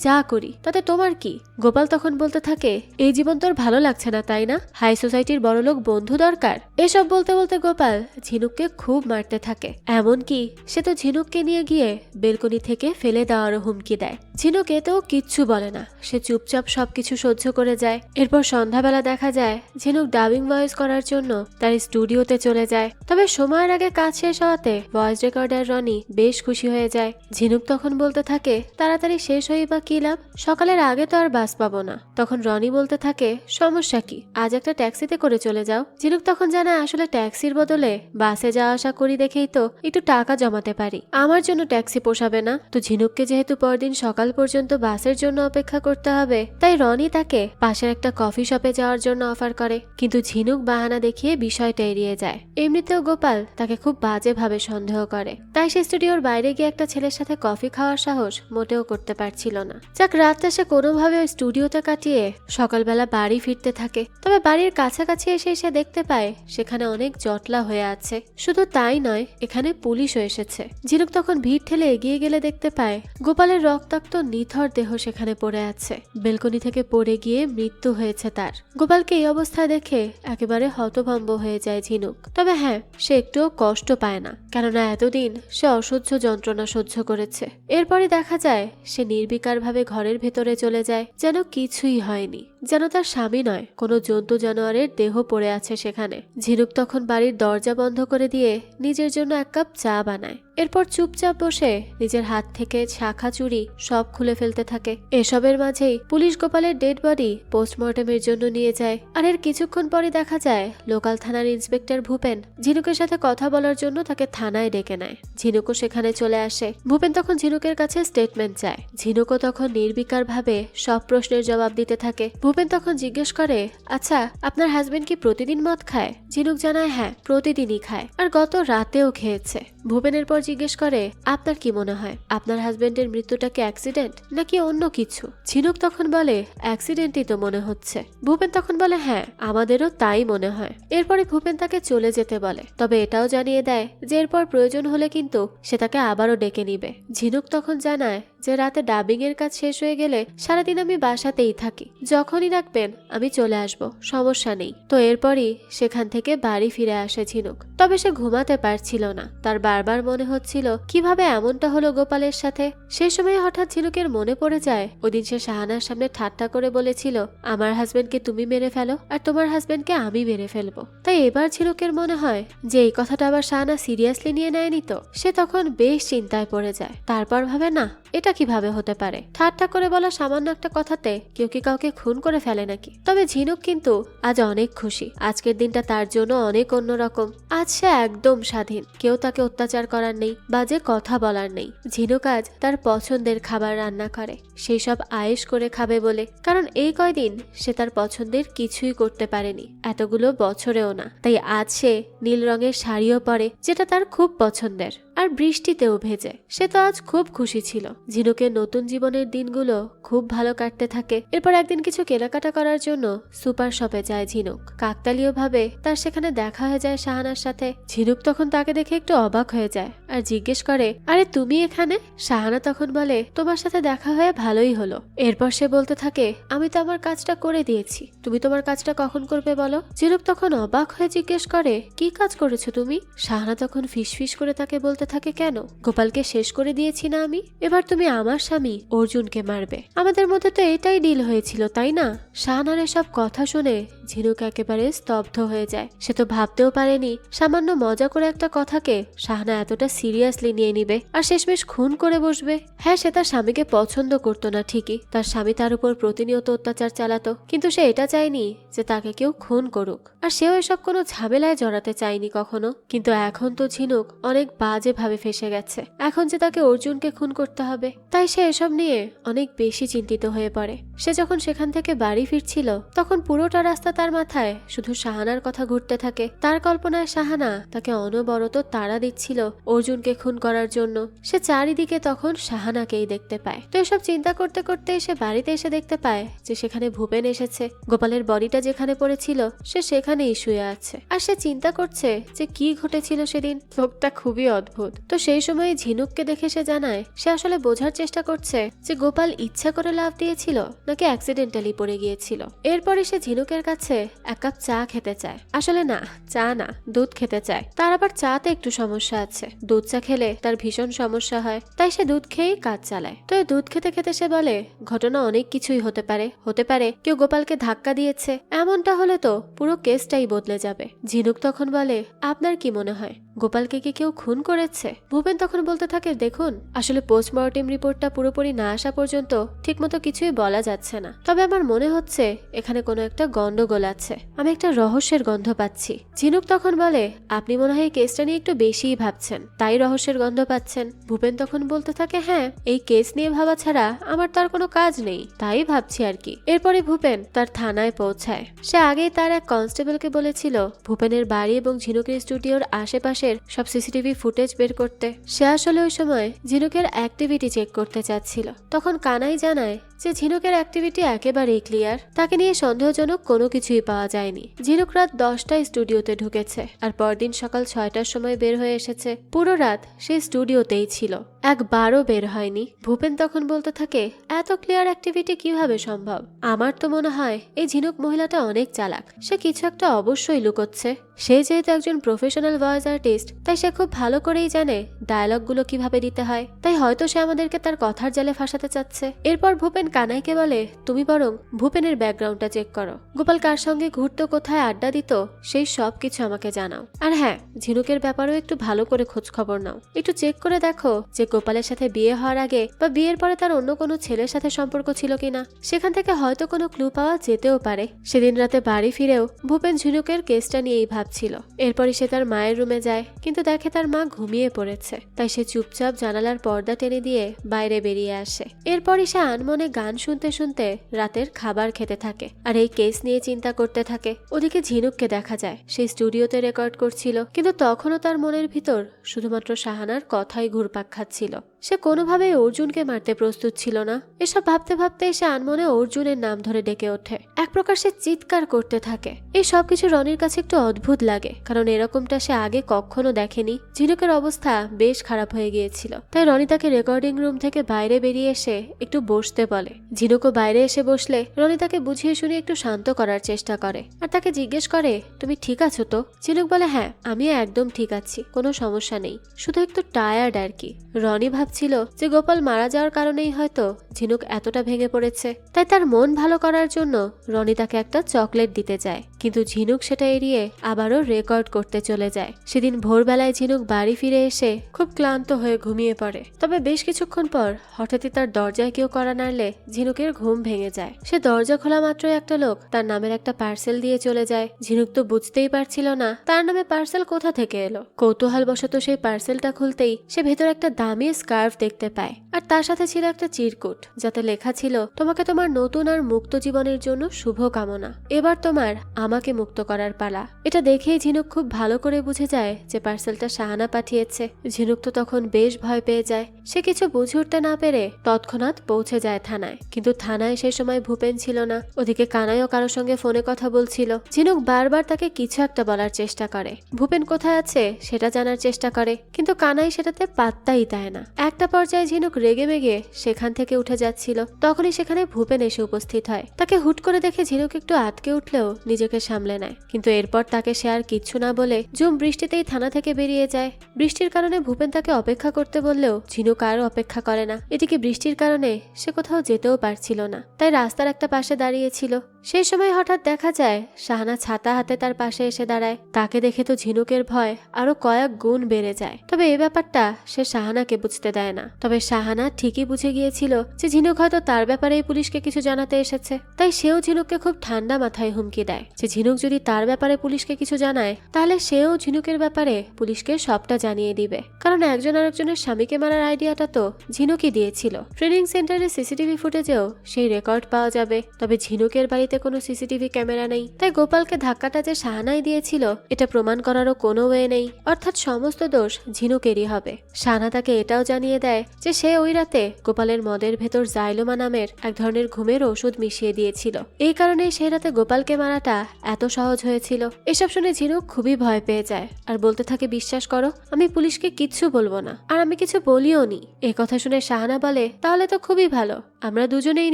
যা করি তাতে তোমার কি? গোপাল তখন বলতে থাকে, এই জীবন তোর ভালো লাগছে না তাই না? হাই সোসাইটির বড়লোক বন্ধু দরকার। এসব বলতে বলতে গোপাল ঝিনুককে খুব মারতে থাকে। এমনকি সে তো ঝিনুককে নিয়ে গিয়ে বেলকনি থেকে ফেলে দেওয়ারও হুমকি দেয়। ঝিনুক এতেও কিচ্ছু বলে না, সে চুপচাপ সবকিছু সহ্য করে যায়। এরপর সন্ধ্যাবেলা দেখা যায় ঝিনুক ডাবিং ভয়েস করার জন্য তার স্টুডিওতে চলে যায়। তবে সময়ের আগে কাজ শেষ হওয়াতে ভয়েস রেকর্ডার রনি বেশ খুশি হয়ে যায়। ঝিনুক তখন বলতে থাকে, তাড়াতাড়ি শেষ হই বা কি লাভ, সকালের আগে তো আর বাস পাবো না। তখন রনি বলতে থাকে, সমস্যা কি, আজ একটা ট্যাক্সিতে করে চলে যাও। ঝিনুক তখন জানায়, আসলে ট্যাক্সির বদলে বাসে যাওয়া আসা করি দেখেই তো একটু টাকা জমাতে পারি, আমার জন্য ট্যাক্সি পোষাবে না। তো ঝিনুককে যেহেতু পরদিন সকাল পর্যন্ত বাসের জন্য অপেক্ষা করতে হবে, তাই রনি তাকে পাশের একটা কফি শপে যাওয়ার জন্য অফার করে। কিন্তু ঝিনুক বাহানা দেখিয়ে বিষয়টা এড়িয়ে যায়। এমনিতেও গোপাল তাকে খুব বাজেভাবে সন্দেহ করে, তাই সে স্টুডিওর বাইরে গিয়ে একটা ছেলের সাথে কফি খাওয়ার সাহস মোটেও করতে পারছিল না। যাক, রাতটা সে কোনোভাবে ওই স্টুডিওতে কাটিয়ে সকালবেলা বাড়ি ফিরতে থাকে। তবে বাড়ির কাছাকাছি এসে সে দেখতে পায় সেখানে অনেক জটলা হয়ে আছে। শুধু তাই নয়, এখানে পুলিশও এসেছে। ঝিনুক তখন ভিড় ঠেলে এগিয়ে গেলে দেখতে পায় গোপালের রক্তাক্ত নিথর দেহ সেখানে পড়ে আছে। বেলকনি থেকে পড়ে গিয়ে মৃত্যু হয়েছে তার। গোপালকে এই অবস্থায় দেখে একেবারে হতভম্ব হয়ে যায় ঝিনুক। তবে হ্যাঁ, সে একটুও কষ্ট পায় না, কেননা এতদিন সে অসহ্য যন্ত্রণা সহ্য করেছে। এরপরে দেখা যায় সে নির্বিকারভাবে ঘরের ভেতরে চলে যায়, যেন কিছুই হয়নি, যেন তার স্বামী নয়, কোনো জন্তু জানোয়ারের দেহ পড়ে আছে সেখানে। ঝিনুক তখন বাড়ির দরজা বন্ধ করে দিয়ে নিজের জন্য এক কাপ চা বানায়। এরপর চুপচাপ বসে নিজের হাত থেকে শাখা চুড়ি সব খুলে ফেলতে থাকে। এসবের মাঝেই পুলিশ গোপালের ডেড বডি পোস্টমর্টমের জন্য নিয়ে যায়। আর এর কিছুক্ষণ পরে দেখা যায় লোকাল থানার ইন্সপেক্টর ভূপেন ঝিনুকের সাথে কথা বলার জন্য তাকে থানায় ডেকে নেয়। ঝিনুকও সেখানে চলে আসে। ভূপেন তখন ঝিনুকের কাছে স্টেটমেন্ট চায়। ঝিনুকও তখন নির্বিকার ভাবে সব প্রশ্নের জবাব দিতে থাকে। ভূপেন তখন জিজ্ঞেস করে, আচ্ছা আপনার হাজবেন্ড কি প্রতিদিন মদ খায়? ঝিনুক জানায়, হ্যাঁ প্রতিদিনই খায় আর গত রাতেও খেয়েছে। ভূপেনের পর জিজ্ঞেস করে, আপনার কি মনে হয় আপনার হাজবেন্ডের মৃত্যুটা কি অ্যাক্সিডেন্ট নাকি অন্য কিছু? ঝিনুক তখন বলে, অ্যাক্সিডেন্টই তো মনে হচ্ছে। ভূপেন তখন বলে, হ্যাঁ আমাদেরও তাই মনে হয়। এরপরে ভূপেন তাকে চলে যেতে বলে, তবে এটাও জানিয়ে দেয় যে এরপর প্রয়োজন হলে কিন্তু সে তাকে আবারও ডেকে নিবে। ঝিনুক তখন জানায় যে রাতে ডাবিং এর কাজ শেষ হয়ে গেলে সারাদিন আমি বাসাতেই থাকি, যখনই রাখবেন আমি চলে আসব, সমস্যা নেই। তো এরপরই সেখান থেকে বাড়ি ফিরে আসে ঝিনুক। তবে সে ঘুমাতে পারছিল না, তার বারবার মনে হচ্ছিল কিভাবে এমনটা হলো গোপালের সাথে। সেই সময় হঠাৎ ঝিনুকের মনে পড়ে যায় ওদিন সে শাহানার সামনে ঠাট্টা করে বলেছিল, আমার হাজবেন্ডকে তুমি মেরে ফেলো আর তোমার হাজবেন্ডকে আমি মেরে ফেলবো। তাই এবার ঝিনুকের মনে হয় যে এই কথাটা আবার শাহানা সিরিয়াসলি নিয়ে নেয়নি তো। সে তখন বেশ চিন্তায় পড়ে যায়। তারপর ভাবে, না এটা কিভাবে হতে পারে, ঠাট্টা করে বলা সামান্য একটা কথাতে কেউ কি কাউকে খুন করে ফেলে নাকি? তবে ঝিনুক কিন্তু আজ অনেক খুশি। আজকের দিনটা তার জন্য অনেক অন্যরকম। আজ সে একদম স্বাধীন, কেউ তাকে অত্যাচার করার নেই, বাজে কথা বলার নেই। ঝিনুক আজ তার পছন্দের খাবার রান্না করে, সেই সব আয়েশ করে খাবে বলে। কারণ এই কয়দিন সে তার পছন্দের কিছুই করতে পারেনি, এতগুলো বছরেও না। তাই আজ সে নীল রঙের শাড়িও পরে, যেটা তার খুব পছন্দের। আর বৃষ্টিতেও ভেজে। সে তো আজ খুব খুশি ছিল। ঝিনুকের নতুন জীবনের দিনগুলো খুব ভালো কাটতে থাকে। এরপর একদিন কিছু কেনাকাটা করার জন্য সুপার শপে যায় ঝিনুক। কাকতালীয় ভাবে তার সেখানে দেখা হয়ে যায় শাহানার সাথে। ঝিনুক তখন তাকে দেখে একটু অবাক হয়ে যায় আর জিজ্ঞেস করে, আরে তুমি এখানে? শাহানা তখন বলে, তোমার সাথে দেখা হয়ে ভালোই হলো। এরপর সে বলতে থাকে, আমি তো আমার কাজটা করে দিয়েছি, তুমি তোমার কাজটা কখন করবে বলো? ঝিনুক তখন অবাক হয়ে জিজ্ঞেস করে, কি কাজ করেছো তুমি? শাহানা তখন ফিসফিস করে তাকে বলতে থাকে, কেন? গোপালকে শেষ করে দিয়েছি না আমি? এবার তুমি আমার স্বামী অর্জুনকে মারবে। আমাদের মধ্যে তো এটাই ডিল হয়েছিল, তাই না? শাহানার এসব কথা শুনে ঝিনুক একেবারে স্তব্ধ হয়ে যায়। সে তো ভাবতেও পারেনি সামান্য মজা করে একটা কথাকে শাহানা এতটা সিরিয়াসলি নিয়ে নিবে আর শেষমেশ খুন করে বসবে। হ্যাঁ, সে তার স্বামীকে পছন্দ করতো না ঠিকই, তার স্বামী তার উপর প্রতিনিয়ত অত্যাচার চালাতো, কিন্তু সে এটা চায়নি যে তাকে কেউ খুন করুক, আর সেও এসব কোনো ঝামেলায় জড়াতে চায়নি কখনো। কিন্তু এখন তো ঝিনুক অনেক বাজে ভাবে ফেসে গেছে। এখন যে তাকে অর্জুনকে খুন করতে হবে, তাই সে এসব নিয়ে অনেক বেশি চিন্তিত হয়ে পড়ে। সে যখন সেখান থেকে বাড়ি ফিরছিল তখন পুরোটা রাস্তা তার মাথায় শুধু শাহানার কথা ঘুরতে থাকে। তার কল্পনায় শাহানা তাকে অনবরত তাড়া দিচ্ছিল অর্জুনকে খুন করার জন্য। সে চারিদিকে তখন শাহানাকেই দেখতে পায়। তো এসব চিন্তা করতে করতে সে বাড়িতে এসে দেখতে পায় যে সেখানে ভূপেন এসেছে। গোপালের বডিটা যেখানে পড়েছিল সে সেখানেই শুয়ে আছে, আর সে চিন্তা করছে যে কি ঘটেছিল সেদিন। লোকটা খুবই অদ্ভুত। তো সেই সময় ঝিনুককে দেখে সে জানায় সে আসলে বোঝার চেষ্টা করছে যে গোপাল ইচ্ছা করে লাফ দিয়েছিল নাকি অ্যাক্সিডেন্টালি পড়ে গিয়েছিল। এরপরে সে ঝিনুকের কাছে এক কাপ চা খেতে চায়। আসলে না, চা না, দুধ খেতে চায়। তার আবার চাতে একটু সমস্যা আছে, দুধ চা খেলে তার ভীষণ সমস্যা হয়, তাই সে দুধ খেয়েই কাজ চালায়। তো এই দুধ খেতে খেতে সে বলে, ঘটনা অনেক কিছুই হতে পারে। হতে পারে কেউ গোপালকে ধাক্কা দিয়েছে, এমনটা হলে তো পুরো কেসটাই বদলে যাবে। ঝিনুক তখন বলে, আপনার কি মনে হয় গোপালকে কি কেউ খুন করেছে? ভূপেন তখন বলতে থাকে, দেখুন, আসলে পোস্টমর্টেম রিপোর্টটা পুরোপুরি না আসা পর্যন্ত ঠিকমতো কিছুই বলা যাচ্ছে না, তবে আমার মনে হচ্ছে এখানে কোনো একটা গন্ডগোল আছে। আমি একটা রহস্যের গন্ধ পাচ্ছি। ঝিনুক তখন বলে, আপনি মনে হয় এই কেসটা নিয়ে একটু বেশিই ভাবছেন, তাই রহস্যের গন্ধ পাচ্ছেন। ভূপেন তখন বলতে থাকে, হ্যাঁ, এই কেস নিয়ে ভাবা ছাড়া আমার তার কোনো কাজ নেই, তাই ভাবছি আর কি। এরপরে ভূপেন তার থানায় পৌঁছায়। সে আগেই তার এক কনস্টেবলকে বলেছিল ভূপেনের বাড়ি এবং ঝিনুকের স্টুডিওর আশেপাশের সব সিসিটিভি ফুটেজ বের করতে। সে আসলে ওই সময় ঝিনুকের অ্যাক্টিভিটি চেক করতে চাচ্ছিল। তখন কানাই জানায় যে ঝিনুকের অ্যাক্টিভিটি একেবারেই ক্লিয়ার, তাকে নিয়ে সন্দেহজনক কোনো কিছুই পাওয়া যায়নি। ঝিনুক রাত 10টায় স্টুডিওতে ঢুকেছে আর পরদিন সকাল 6টার সময় বের হয়ে এসেছে। পুরো রাত সে স্টুডিওতেই ছিল, একবারও বের হয়নি। ভূপেন তখন বলতে থাকে, এত ক্লিয়ার অ্যাক্টিভিটি কিভাবে সম্ভব? আমার তো মনে হয় এই ঝিনুক মহিলাটা অনেক চালাক, সে কিছু একটা অবশ্যই লুকোচ্ছে। সে যেহেতু একজন প্রফেশনাল ভয়েস আর্টিস্ট, তাই সে খুব ভালো করেই জানে ডায়লগগুলো কিভাবে দিতে হয়, তাই হয়তো সে আমাদেরকে তার কথার জালে ফাঁসাতে চাচ্ছে। এরপর ভূপেন কানাইকে বলে, তুমি বরং ভূপেনের ব্যাকগ্রাউন্ডটা চেক করো। গোপাল কার সঙ্গে ঘুরতো, কোথায় আড্ডা দিত, সেই সব কিছু আমাকে জানাও। আর হ্যাঁ, ঝিনুকের ব্যাপারেও একটু ভালো করে খোঁজ খবর নাও। একটু চেক করে দেখো যে গোপালের সাথে বিয়ে হওয়ার আগে বা বিয়ের পরে তার অন্য কোনো ছেলের সাথে সম্পর্ক ছিল কিনা। সেখান থেকে হয়তো কোনো ক্লু পাওয়া যেতেও পারে। সেদিন রাতে বাড়ি ফিরেও ভূপেন ঝিনুকের কেসটা নিয়েই ভাবছিল। এরপরই সে তার মায়ের রুমে যায়, কিন্তু দেখে তার মা ঘুমিয়ে পড়েছে। তাই সে চুপচাপ জানালার পর্দা টেনে দিয়ে বাইরে বেরিয়ে আসে। এরপরই সে আনমনে গান শুনতে শুনতে রাতের খাবার খেতে থাকে আর এই কেস নিয়ে চিন্তা করতে থাকে। ওদিকে ঝিনুককে দেখা যায় সে স্টুডিওতে রেকর্ড করছিল, কিন্তু তখনও তার মনের ভিতর শুধুমাত্র শাহানার কথাই ঘুরপাক খাচ্ছিল। সে কোনোভাবেই অর্জুনকে মারতে প্রস্তুত ছিল না। এসব ভাবতে ভাবতে সে আনমনে অর্জুনের নাম ধরে ডেকে ওঠে। এক প্রকার সে চিৎকার করতে থাকে। এই সবকিছু রনির কাছে একটু অদ্ভুত লাগে, কারণ এরকমটা সে আগে কখনো দেখেনি। ঝিনুকের অবস্থা বেশ খারাপ হয়ে গিয়েছিল, তাই রনি তাকে রেকর্ডিং রুম থেকে বাইরে বেরিয়ে এসে একটু বসতে বলে। ঝিনুকও বাইরে এসে বসলে রনি তাকে বুঝিয়ে শুনিয়ে একটু শান্ত করার চেষ্টা করে আর তাকে জিজ্ঞেস করে, তুমি ঠিক আছো তো? ঝিনুক বলে, হ্যাঁ, আমি একদম ঠিক আছি, কোনো সমস্যা নেই, শুধু একটু টায়ার্ড আর কি। রনি ভাবছিল যে গোপাল মারা যাওয়ার কারণেই হয়তো ঝিনুক এতটা ভেঙে পড়েছে, তাই তার মন ভালো করার জন্য রনি তাকে একটা চকলেট দিতে চায়, কিন্তু ঝিনুক সেটা এড়িয়ে আবারও রেকর্ড করতে চলে যায়। সেদিন ভোরবেলায় ঝিনুক বাড়ি ফিরে এসে খুব ক্লান্ত হয়ে ঘুমিয়ে পড়ে। তবে বেশ কিছুক্ষণ পর হঠাৎই তার দরজায় কেউ কড়া নাড়লে ঝিনুকের ঘুম ভেঙে যায়। সে দরজা খোলা মাত্রই একটা লোক তার নামের একটা পার্সেল দিয়ে চলে যায়। ঝিনুক তো বুঝতেই পারছিল না তার নামে পার্সেল কোথা থেকে এলো। কৌতূহল বশত সেই পার্সেলটা খুলতেই সে ভেতর একটা দামি স্কার্ফ স্কার্ফ দেখতে পায়, আর তার সাথে ছিল একটা চিরকুট যাতে লেখা ছিল, তোমাকে তোমার নতুন আর মুক্ত জীবনের জন্য শুভ কামনা, এবার তোমার আমাকে মুক্ত করার পালা। এটা দেখেই ঝিনুক খুব ভালো করে বুঝে যায় যে পার্সেলটা শাহানা পাঠিয়েছে। ঝিনুক তো তখন বেশ ভয় পেয়ে যায়। সে কিছু বুঝে উঠতে না পেরে তৎক্ষণাৎ পৌঁছে যায় থানায়, কিন্তু থানায় সেই সময় ভূপেন ছিল না। ওদিকে কানাইও কারোর সঙ্গে ফোনে কথা বলছিল। ঝিনুক বারবার তাকে কিছু একটা বলার চেষ্টা করে, ভূপেন কোথায় আছে সেটা জানার চেষ্টা করে, কিন্তু কানাই সেটাতে পাত্তাই দেয় না। একটা পর্যায়ে ঝিনুক রেগে মেগে সেখান থেকে উঠে যাচ্ছিল, তখনই সেখানে ভূপেন এসে উপস্থিত হয়। তাকে হুট করে দেখে ঝিনুক একটু আটকে উঠলেও নিজেকে সামলে নেয়, কিন্তু এরপর তাকে সে আর কিচ্ছু না বলে জুম বৃষ্টিতেই থানা থেকে বেরিয়ে যায়। বৃষ্টির কারণে ভূপেন তাকে অপেক্ষা করতে বললেও ঝিনুক আরও অপেক্ষা করে না। এদিকে বৃষ্টির কারণে সে কোথাও যেতেও পারছিল না, তাই রাস্তার একটা পাশে দাঁড়িয়েছিল। সেই সময় হঠাৎ দেখা যায় শাহানা ছাতা হাতে তার পাশে এসে দাঁড়ায়। তাকে দেখে তো ঝিনুকের ভয় আরো কয়েক গুণ বেড়ে যায়। তবে এই ব্যাপারটা সে শাহানাকে বুঝতে দেয় না। তবে শাহানা ঠিকই বুঝে গিয়েছিল যে ঝিনুক হয়তো তার ব্যাপারেই পুলিশকে কিছু জানাতে এসেছে, তাই সেও ঝিনুককে খুব ঠান্ডা মাথায় হুমকি দেয় যে ঝিনুক যদি তার ব্যাপারে পুলিশকে কিছু জানায় তাহলে সেও ঝিনুকের ব্যাপারে পুলিশকে সবটা জানিয়ে দিবে, কারণ একজন আরেকজনের স্বামীকে মারার আইডিয়াটা তো ঝিনুকই দিয়েছিল। ট্রেনিং সেন্টারের সিসিটিভি ফুটেজেও সেই রেকর্ড পাওয়া যাবে। তবে ঝিনুকের বাড়িতে কোনো সিসিটিভি ক্যামেরা নেই, তাই গোপালকে ধাক্কাটা যে শাহানাই দিয়েছিল এটা প্রমাণ করারও কোনো ওয়ে নেই, অর্থাৎ সমস্ত দোষ ঝিনুকেরই হবে। শাহানা তাকে এটাও জানিয়ে দেয় যে সে ওই রাতে গোপালের মদের ভেতর জাইলোমা নামের এক ধরনের ঘুমের ওষুধ মিশিয়ে দিয়েছিল, এই কারণে সেই রাতে গোপালকে মারাটা এত সহজ হয়েছিল। এসব শুনে ঝিনুক খুবই ভয় পেয়ে যায় আর বলতে থাকে, বিশ্বাস করো আমি পুলিশকে কিচ্ছু বলবো না, আর আমি কিছু বলিও নি। এই কথা শুনে শাহানা বলে, তাহলে তো খুবই ভালো, আমরা দুজনেই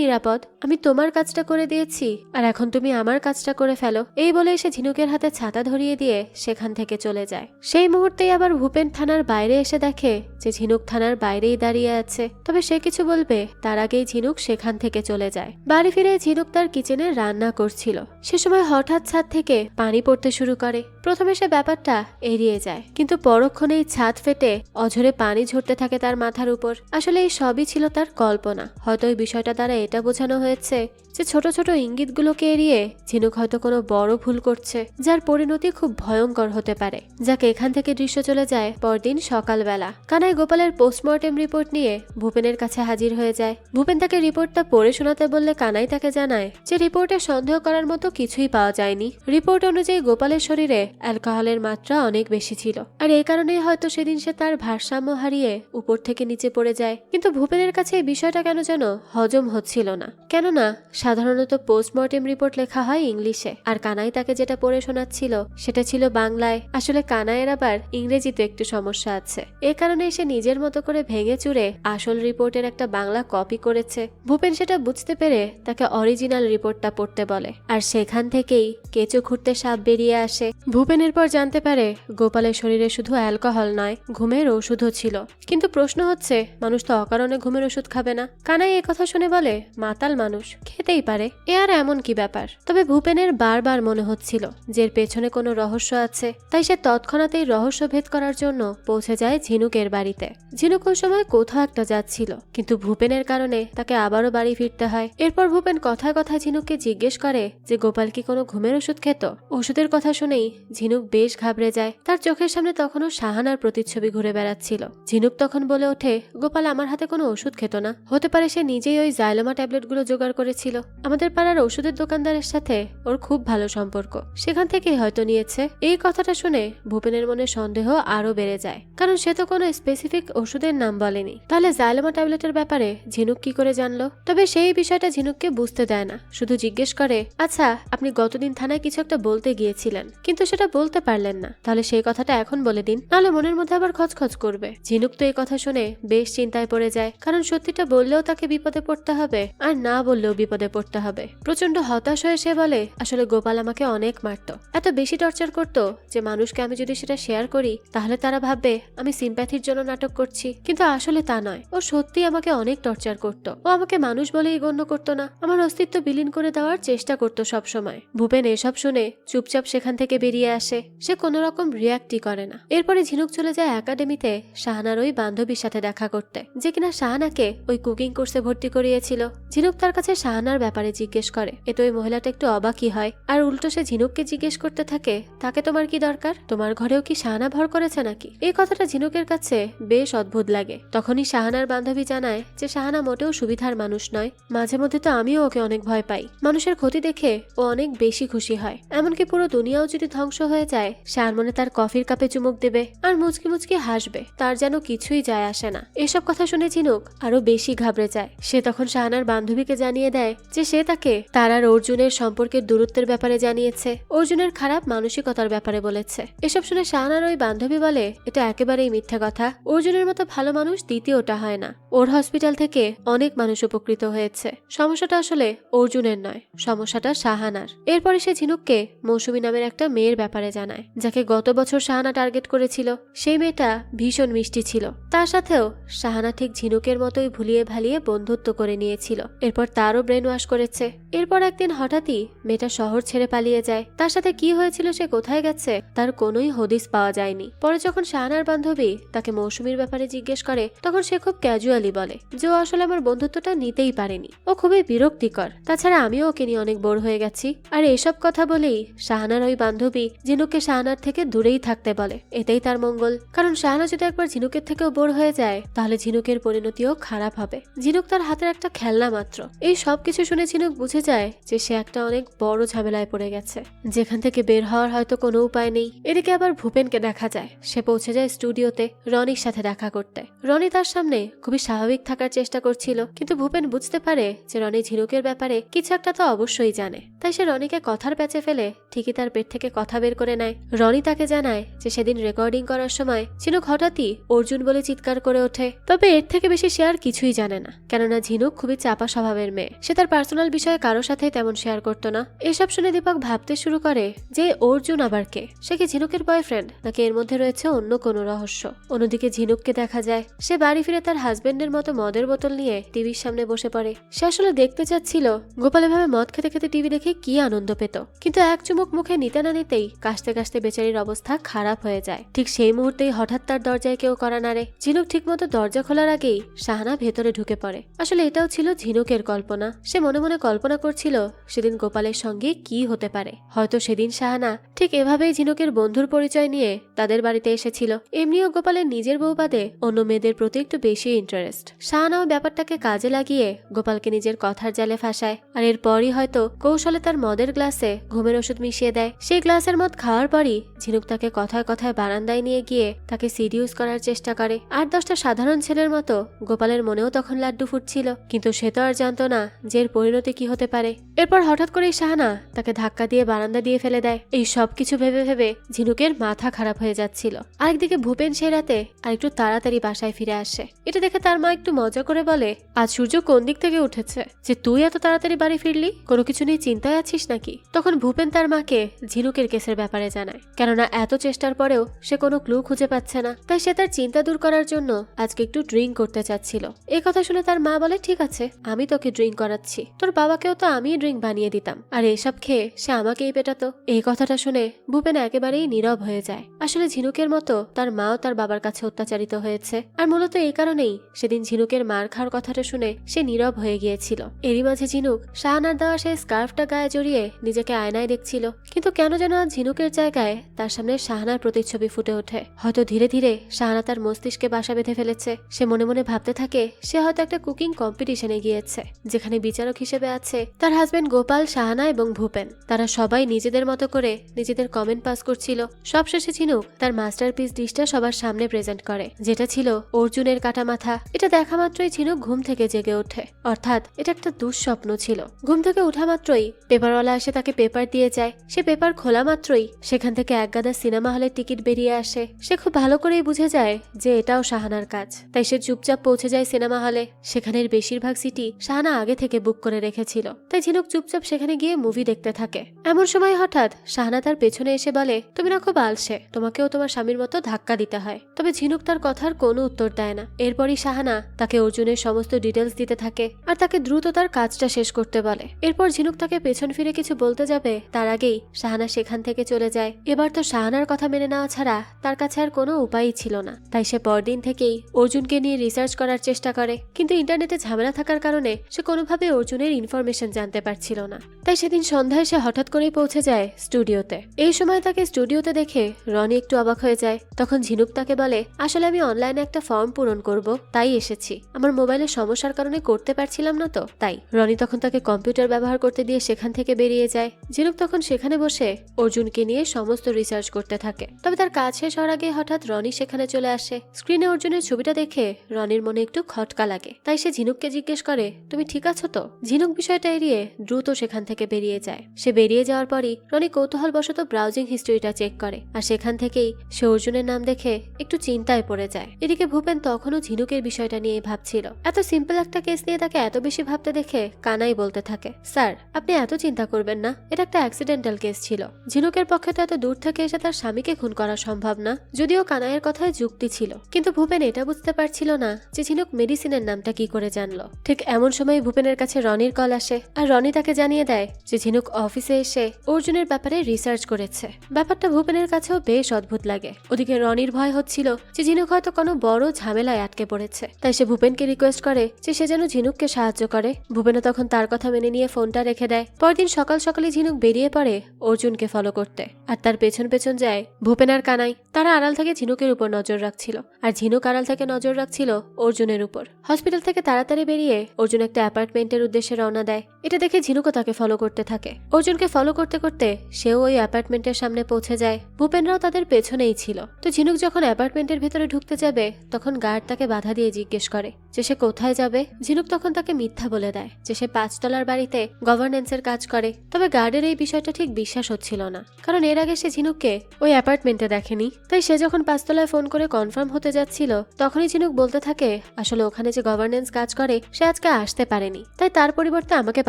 নিরাপদ। আমি তোমার কাজটা করে দিয়েছি আর এখন তুমি আমার কাজটা করে ফেলো। এই বলে সে ঝিনুকের হাতে ছাতা ধরিয়ে দিয়ে সেখান থেকে চলে যায়। সেই মুহূর্তেই আবার ভূপেন থানার বাইরে এসে দেখে যে ঝিনুক থানার বাইরেই দাঁড়িয়ে আছে। তবে সে কিছু বলবে তার আগেই ঝিনুক সেখান থেকে চলে যায়। বাড়ি ফিরে ঝিনুক তার কিচেনে রান্না করছিল, সে সময় হঠাৎ ছাদ থেকে পানি পড়তে শুরু করে। প্রথমে সে ব্যাপারটা এড়িয়ে যায়, কিন্তু পরক্ষণেই ছাদ ফেটে অঝরে পানি ঝরতে থাকে তার মাথার উপর। আসলে এই সবই ছিল তার কল্পনা। হয়তো এই বিষয়টা দ্বারা এটা বোঝানো হয়েছে যে ছোট ছোট ইঙ্গিতগুলোকে এড়িয়ে ঝিনুক হয়তো কোনো বড় ভুল করছে, যার পরিণতি খুব ভয়ঙ্কর হতে পারে। যাকে এখান থেকে দৃশ্য চলে যায় পরদিন সকালবেলা। কানাই গোপালের পোস্টমর্টেম রিপোর্ট নিয়ে ভূপেনের কাছে হাজির হয়ে যায়। ভূপেন তাকে রিপোর্টটা পড়ে শোনাতে বললে কানাই তাকে জানায় যে রিপোর্টে সন্দেহ করার মতো কিছুই পাওয়া যায়নি। রিপোর্ট অনুযায়ী গোপালের শরীরে অ্যালকোহলের মাত্রা অনেক বেশি ছিল, আর এই কারণেই হয়তো সেদিন সে তার ভারসাম্য হারিয়ে উপর থেকে নিচে পড়ে যায়। কিন্তু ভূপেনের কাছে এই বিষয়টা কেন যেন হজম হচ্ছিল না, কেননা সাধারণত পোস্টমর্টেম রিপোর্ট লেখা হয় ইংলিশে, আর কানাই তাকে যেটা পড়ে শোনাচ্ছিল সেটা ছিল বাংলায়। আসলে কানাইয়ের আবার ইংরেজিতে একটু সমস্যা আছে, এ কারণে সে নিজের মতো করে ভেঙে চুরে আসল রিপোর্টের একটা বাংলা কপি করেছে। ভূপেন সেটা বুঝতে পেরে তাকে অরিজিনাল রিপোর্টটা পড়তে বলে, আর সেখান থেকেই কেঁচো খুঁড়তে সাপ বেরিয়ে আসে। ভূপেনের পর জানতে পারে গোপালের শরীরে শুধু অ্যালকোহল নয়, ঘুমের ওষুধও ছিল। কিন্তু প্রশ্ন হচ্ছে, মানুষ তো অকারণে ঘুমের ওষুধ খাবে না। কানাই এ কথা শুনে বলে, মাতাল মানুষ খেতেই পারে, এ আর এমন কি ব্যাপার। তবে ভূপেনের বারবার মনে হচ্ছিল যে এর পেছনে কোনো রহস্য আছে, তাই সে তৎক্ষণাৎ এই রহস্য ভেদ করার জন্য পৌঁছে যায় ঝিনুকের বাড়িতে। ঝিনুক ওই সময় কোথাও একটা যাচ্ছিল, কিন্তু ভূপেনের কারণে তাকে আবারও বাড়ি ফিরতে হয়। এরপর ভূপেন কথায় কথায় ঝিনুককে জিজ্ঞেস করে যে গোপাল কি কোনো ঘুমের ওষুধ খেত। ওষুধের কথা শুনেই ঝিনুক বেশ ঘাবড়ে যায়। তার চোখের সামনে তখনও শাহানার প্রতিচ্ছবি ঘুরে বেড়াচ্ছিল। ঝিনুক তখন বলে ওঠে, গোপাল আমার হাতে কোনো ওষুধ খেত না, হতে পারে সে নিজেই ওই জাইলোমা ট্যাবলেটগুলো জোগাড় করেছিল। আমাদের পাড়ার ওষুধের দোকানদারের সাথে ওর খুব ভালো সম্পর্ক, সেখান থেকেই হয়তো নিয়েছে। এই কথাটা শুনে ভূপেনের মনে সন্দেহ আরো বেড়ে যায়, কারণ সে তো কোনো স্পেসিফিক ওষুধের নাম বলেনি। তাহলে জাইলোমা ট্যাবলেটের ব্যাপারে ঝিনুক কি করে জানলো? তবে সেই বিষয়টা ঝিনুককে বুঝতে দেয় না, শুধু জিজ্ঞেস করে, আচ্ছা আপনি গতদিন থানায় কিছু একটা বলতে গিয়েছিলেন কিন্তু সেটা বলতে পারলেন না, তাহলে সেই কথাটা এখন বলে দিন, নাহলে মনের মধ্যে আবার খচখচ করবে। ঝিনুক তো এই কথা শুনে বেশ চিন্তায় পড়ে যায়, কারণ সত্যিটা বললেও তাকে বিপদে পড়তে হবে, আর না বললেও বিপদে পড়তে হবে। প্রচন্ড হতাশ হয়ে সে বলে, আসলে গোপাল আমাকে অনেক মারতো, এত বেশি টর্চার করতো যে মানুষকে আমি যদি সেটা শেয়ার করি তাহলে তারা ভাববে আমি সিম্প্যাথির জন্য নাটক করছি, কিন্তু আসলে তা নয়। ও সত্যি আমাকে অনেক টর্চার করতো। ও আমাকে মানুষ বলেই গণ্য করতো না, আমার অস্তিত্ব বিলীন করে দেওয়ার চেষ্টা করতো সব সময়। ভূপেন এসব শুনে চুপচাপ সেখান থেকে বেরিয়ে আসে, সে কোনো রকম রিয়াক্টই করে না। এরপরে ঝিনুক চলে যায় একাডেমিতে শাহানার ওই বান্ধবীর সাথে দেখা করতে, যে কিনা শাহানাকে ওই কুকিং কোর্সে ভর্তি করিয়েছিল। ঝিনুক তার কাছে শাহানার ব্যাপারে জিজ্ঞেস করে। এতে ওই মহিলাটা একটু অবাকই হয়, আর উল্টো সে ঝিনুককে জিজ্ঞেস করতে থাকে, তাকে তোমার কি দরকার? তোমার ঘরেও কি শাহানা ভর করেছে নাকি? এই কথাটা ঝিনুকের কাছে বেশ অদ্ভুত লাগে। তখনই শাহানার বান্ধবী জানায় যে শাহানা মোটেও সুবিধার মানুষ নয়, মাঝে মধ্যে তো আমিও ওকে অনেক ভয় পাই। মানুষের ক্ষতি দেখে ও অনেক বেশি খুশি হয়, এমনকি পুরো দুনিয়াও যদি ধ্বংস হয়ে যায় সে আর মনে তার কফির কাপে চুমুক দেবে আর মুচকি মুচকি হাসবে, তার যেন কিছুই যায় আসে না। এসব কথা শুনে ঝিনুক আরো বেশি ঘাবড়ে যায়। সে তখন শাহানার বান্ধবীকে জানিয়ে দেয় যে সে তাকে তার আর অর্জুনের সম্পর্কের দূরত্বের ব্যাপারে জানিয়েছে, অর্জুনের খারাপ মানসিকতার ব্যাপারে বলেছে। এসব শুনে শাহানার ওই বান্ধবী বলে এটা একেবারেই মিথ্যা কথা, অর্জুনের মতো ভালো মানুষ দ্বিতীয়টা হয় না। ওর হসপিটাল থেকে অনেক মানুষ উপকৃত হয়েছে, সমস্যাটা আসলে অর্জুনের নয়, সমস্যাটা শাহানার। এরপরে সে ঝিনুককে মৌসুমী নামের একটা মেয়ের ব্যাপারে জানায়, যাকে গত বছর শাহানা টার্গেট করেছিল। সেই মেয়েটা ভীষণ মিষ্টি ছিল, তার সাথেও শাহানা ঠিক ঝিনুকের মতোই ভুলিয়ে ভালিয়ে বন্ধুত্ব করে নিয়েছিল। এরপর তারও ব্রেন ওয়াশ করেছে। এরপর একদিন হঠাৎই মেয়েটা শহর ছেড়ে পালিয়ে যায়। তার সাথে কি হয়েছিল, সে কোথায় গেছে, তার কোনোই হদিস পাওয়া যায়নি। পরে যখন শাহানার বান্ধবী তাকে মৌসুমীর ব্যাপারে জিজ্ঞেস করে তখন সে খুব ক্যাজুয়ালি বলে যে ও আসলে আমার বন্ধুত্বটা নিতেই পারেনি, ও খুবই বিরক্তিকর, তাছাড়া আমিও ওকে নিয়ে অনেক বোর হয়ে গেছি। আর এইসব কথা বলেই শাহানার ওই বান্ধবী ঝিনুককে শাহানার থেকে দূরেই থাকতে বলে, এটাই তার মঙ্গল। কারণ শাহানা যদি একবার ঝিনুকের থেকেও বোর হয়ে যায় তাহলে ঝিনুকের পরিণতিও খারাপ হবে। ঝিনুক তার হাতের একটা খেলনা মাত্র। এই সব কিছু শুনে ঝিনুক বুঝে যায় যে সে একটা অনেক বড় ঝামেলায় পড়ে গেছে, যেখান থেকে বের হওয়ার হয়তো কোনো উপায় নেই। এদিকে আবার ভূপেনকে দেখা যায়, সে পৌঁছে যায় স্টুডিওতে রনির সাথে দেখা করতে। রনি তার সামনে খুবই স্বাভাবিক থাকার চেষ্টা করছিল, কিন্তু ভূপেন বুঝতে পারে যে রনি ঝিনুকের ব্যাপারে কিছু একটা তো অবশ্যই জানে। তাই সে রনিকে কথার প্যাচে ফেলে ঠিকই তার পেট থেকে কথা বের করে নেয়। রনি তাকে জানায় যে সেদিন রেকর্ডিং করার সময় ঝিনুক হঠাৎই অর্জুন বলে চিৎকার করে ওঠে। তবে এর থেকে বেশি সে আর কিছুই জানে না, কেননা ঝিনুক খুবই চাপা স্বভাবের মেয়ে, সে তার পার্সোনাল বিষয়ে কারোর সাথে তেমন শেয়ার করতো না। এসব শুনে দীপক ভাবতে শুরু করে যে অর্জুন আবার কে, সে কি ঝিনুকের বয়ফ্রেন্ড নাকি এর মধ্যে রয়েছে অন্য কোনো রহস্য। অন্যদিকে ঝিনুককে দেখা যায় সে বাড়ি ফিরে তার হাজবেন্ডের মতো মদের বোতল নিয়ে টিভির সামনে বসে পড়ে। সে আসলে দেখতে চাচ্ছিল গোপাল এভাবে মদ খেতে খেতে টিভি দেখে কি আনন্দ পেত, কিন্তু এক চুমুক মুখে নিতে না নিতেই কাশতে কাশতে বেচারির অবস্থা খারাপ হয়ে যায়। ঠিক সেই মুহূর্তেই হঠাৎ তার দরজায় কেউ কড়া নাড়ে। ঝিনুক ঠিক মতো দরজা খোলার আগেই শাহানা ভেতরে ঢুকে পড়ে। আসলে এটাও ছিল ঝিনুকের কল্পনা। সে মনে মনে কল্পনা করছিল সেদিন গোপালের সঙ্গে কি হতে পারে। হয়তো সেদিন শাহানা ঠিক এভাবেই ঝিনুকের বন্ধুর পরিচয় নিয়ে তাদের বাড়িতে এসেছিল। এমনিও গোপালের নিজের বউ বাদে অন্য মেয়েদের প্রতি একটু বেশি ইন্টারেস্ট। শাহানাও ব্যাপারটাকে কাজে লাগিয়ে গোপালকে নিজের কথার জালে ফাঁসায়, আর এরপরই হয়তো কৌশলে তার মদের গ্লাসে ঘুমের ওষুধ মিশিয়ে দেয়। সেই গ্লাসের মদ খাওয়ার পরই ঝিনুক তাকে কথায় কথায় বারান্দায় নিয়ে গিয়ে তাকে সিডিউস করার চেষ্টা করে। 8-10টা সাধারণ ছেলের মতো গোপালের মনেও তখন লাড্ডু ফুটছিল, কিন্তু সে তো আর জানতো না যে এর পরিণতি কি হতে পারে। এরপর হঠাৎ করেই শাহানা তাকে ধাক্কা দিয়ে বারান্দা দিয়ে ফেলে দেয়। এই সবকিছু ভেবে ভেবে ঝিনুকের মাথা খারাপ হয়ে যাচ্ছিল। আরেকদিকে ভূপেন সেই রাতে আর একটু তাড়াতাড়ি বাসায় ফিরে আসে। এটা দেখে তার মা একটু মজা করে বলে, আজ সূর্য কোন দিক থেকে উঠেছে যে তুই এত তাড়াতাড়ি বাড়ি ফিরলি, কোনো কিছু নিয়ে চিন্তায় আছিস নাকি? তখন ভূপেন তার মাকে ঝিনুকের কেসের ব্যাপারে জানায়, কেননা এত চেষ্টার পরেও সে কোনো ক্লু খুঁজে পাচ্ছে না। তাই সে তার চিন্তা দূর করার জন্য আজকে একটু ড্রিঙ্ক করতে চাচ্ছিল। এই কথা শুনে তার মা বলে, ঠিক আছে আমি তোকে ড্রিঙ্ক করাচ্ছি, তোর বাবাকেও তো আমি ড্রিঙ্ক বানিয়ে দিতাম, আর এইসব খেয়ে সে আমাকেই পেটাতো। এই কথাটা শুনে ভূপেন একেবারেই নীরব হয়ে যায়। আসলে ঝিনুকের মতো তার মাও তার বাবার কাছে অত্যাচারিত হয়েছে, আর মূলত এই কারণেই সেদিন ঝিনুকের মার খাওয়ার কথাটা শুনে সে নীরব হয়ে গিয়েছিল। এরই মাঝে ঝিনুক শাহানার দেওয়া সেই স্কার্ফটা গায়ে জড়িয়ে নিজেকে আয়নায় দেখছিল, কিন্তু কেন যেন আজ ঝিনুকের জায়গায় তার সামনে শাহানার প্রতিচ্ছবি ফুটে ওঠে। হয়তো ধীরে ধীরে শাহানা তার মস্তিষ্কে বাসা বেঁধে ফেলেছে। সে মনে মনে ভাবতে থাকে সে হয়তো একটা কুকিং কম্পিটিশনে গিয়েছে, যেখানে বিচারক হিসেবে আছে তার হাজবেন্ড গোপাল, শাহানা এবং ভূপেন। তারা সবাই নিজেদের মতো করে নিজেদের কমেন্ট পাস করছিল। সবশেষে ঝিনুক তার মাস্টারপিস ডিশটা সবার সামনে প্রেজেন্ট করে, যেটা ছিল অর্জুনের কাটা মাথা। এটা দেখা মাত্রই ঝিনুক ঘুম থেকে জেগে ওঠে, অর্থাৎ এটা একটা দুঃস্বপ্ন ছিল। ঘুম থেকে উঠা মাত্রই পেপারওয়ালা এসে তাকে পেপার দিয়ে যায়। সে পেপার খোলা মাত্রই সেখান থেকে একগাদা সিনেমা হলের টিকিট বেরিয়ে আসে। সে খুব ভালো করেই বুঝে যায় যে এটাও শাহানার কাজ, তাই সে চুপচাপ পৌঁছে যায় সিনেমা হলে। সেখানের বেশিরভাগ সিটি শাহানা আগে থেকে বুক করে রেখেছিল, তাই ঝিনুক চুপচাপ সেখানে গিয়ে মুভি দেখতে থাকে। এমন সময় হঠাৎ শাহানা তার পেছনে এসে বলে, তুমি না খুব আলসে, তোমাকেও তোমার স্বামীর মতো ধাক্কা দিতে হয়। তবে ঝিনুক তার কথার কোনো উত্তর দেয় না। এরপরই শাহানা তাকে অর্জুনের সমস্ত ডিটেলস দিতে থাকে আর তাকে দ্রুত তার কাজটা শেষ করতে বলে। এরপর ঝিনুক তাকে পেছন ফিরে কিছু বলতে যাবে তার আগেই শাহানা সেখান থেকে চলে যায়। এবার তো শাহানার কথা মেনে নেওয়া ছাড়া তার কাছে আর কোনো উপায়ই ছিল না, তাই সে পরদিন থেকেই অর্জুনকে নিয়ে রিসার্চ করার চেষ্টা করে। কিন্তু ইন্টারনেটে ঝামেলা থাকার কারণে সে কোনোভাবে অর্জুন অর্জুনের ইনফরমেশন জানতে পারছিল না। তাই সেদিন সন্ধ্যায় সে হঠাৎ করেই পৌঁছে যায় স্টুডিওতে। এই সময় তাকে স্টুডিওতে দেখে রনি একটু অবাক হয়ে যায়। তখন ঝিনুক তাকে বলে, আসলে আমি অনলাইনে একটা ফর্ম পূরণ করব, তাই এসেছি। আমার মোবাইলের সমস্যার কারণে করতে পারছিলাম না তো তাই। রনি তখন তাকে কম্পিউটার ব্যবহার করতে দিয়ে সেখান থেকে বেরিয়ে যায়। ঝিনুক তখন সেখানে বসে অর্জুনকে নিয়ে সমস্ত রিসার্চ করতে থাকে। তবে তার কাজ শেষ হওয়ার আগে হঠাৎ রনি সেখানে চলে আসে। স্ক্রিনে অর্জুনের ছবিটা দেখে রনির মনে একটু খটকা লাগে। তাই সে ঝিনুককে জিজ্ঞেস করে, তুমি ঠিক আছো তো? ঝিনুক বিষয়টা এড়িয়ে দ্রুত সেখান থেকে বেরিয়ে যায়। সে বেরিয়ে যাওয়ার পরই রনি কৌতূহলবশত ব্রাউজিং হিস্ট্রিটা চেক করে, আর সেখান থেকেই সে অর্জুনের নাম দেখে একটু চিন্তায় পড়ে যায়। এদিকে ভূপেন তখনও ঝিনুকের বিষয়টা নিয়ে ভাবছিল। এত সিম্পল একটা কেস নিয়ে তাকে এত বেশি ভাবতে দেখে কানাই বলতে থাকে, স্যার আপনি এত চিন্তা করবেন না, এটা একটা অ্যাক্সিডেন্টাল কেস ছিল। ঝিনুকের পক্ষে তো এত দূর থেকে এসে তার স্বামীকে খুন করা সম্ভব না, যদিও কানাইয়ের কথায় যুক্তি ছিল। কিন্তু ভূপেন এটা বুঝতে পারছিল না যে ঝিনুক মেডিসিনের নামটা কি করে জানলো। ঠিক এমন সময় ভূপেনের কাছে রনির কল আসে, আর রনি তাকে জানিয়ে দেয় যে ঝিনুক অফিসে এসে অর্জুনের ব্যাপারে রিসার্চ করেছে। ব্যাপারটা ভূপেনের কাছেও বেশ অদ্ভুত লাগে। ওদিকে রনির ভয় হচ্ছিল যে ঝিনুক হয়তো কোনো বড় ঝামেলায় আটকে পড়েছে। তাই সে ভূপেনকে রিকোয়েস্ট করে যে সে যেন ঝিনুককে সাহায্য করে। ভূপেনও তখন তার কথা মেনে নিয়ে ফোনটা রেখে দেয়। পরদিন সকাল সকালে ঝিনুক বেরিয়ে পড়ে অর্জুনকে ফলো করতে, আর তার পেছন পেছন যায় ভূপেন আর কানাই। তারা আড়াল থেকে ঝিনুকের উপর নজর রাখছিল, আর ঝিনুক আড়াল থেকে নজর রাখছিল অর্জুনের উপর। হসপিটাল থেকে তাড়াতাড়ি বেরিয়ে অর্জুন একটা অ্যাপার্টমেন্টের উদ্দেশ্যে রওনা দেয়। এটা দেখে ঝিনুকও তাকে ফলো করতে থাকে। অর্জুনকে ফলো করতে করতে সেও ওই অ্যাপার্টমেন্টের সামনে পৌঁছে যায়। ভূপেনরাও তাদের পেছনেই ছিল। তো ঝিনুক যখন অ্যাপার্টমেন্টের ভেতরে ঢুকতে যাবে তখন গার্ড তাকে বাধা দিয়ে জিজ্ঞেস করে যে সে কোথায় যাবে। ঝিনুক তখন তাকে মিথ্যা বলে দেয় যে সে 5 তলার বাড়িতে গভর্নেন্সের কাজ করে। তবে গার্ডের এই বিষয়টা ঠিক বিশ্বাস হচ্ছিল না, কারণ এর আগে সে ঝিনুককে ওই অ্যাপার্টমেন্টে দেখেনি। তাই সে যখন 5 তলায় ফোন করে কনফার্ম হতে যাচ্ছিল তখনই ঝিনুক বলতে থাকে, আসলে ওখানে যে গভর্নেন্স কাজ করে সে আজকে আসতে পারেনি, তাই তার পরিবর্তে আমাকে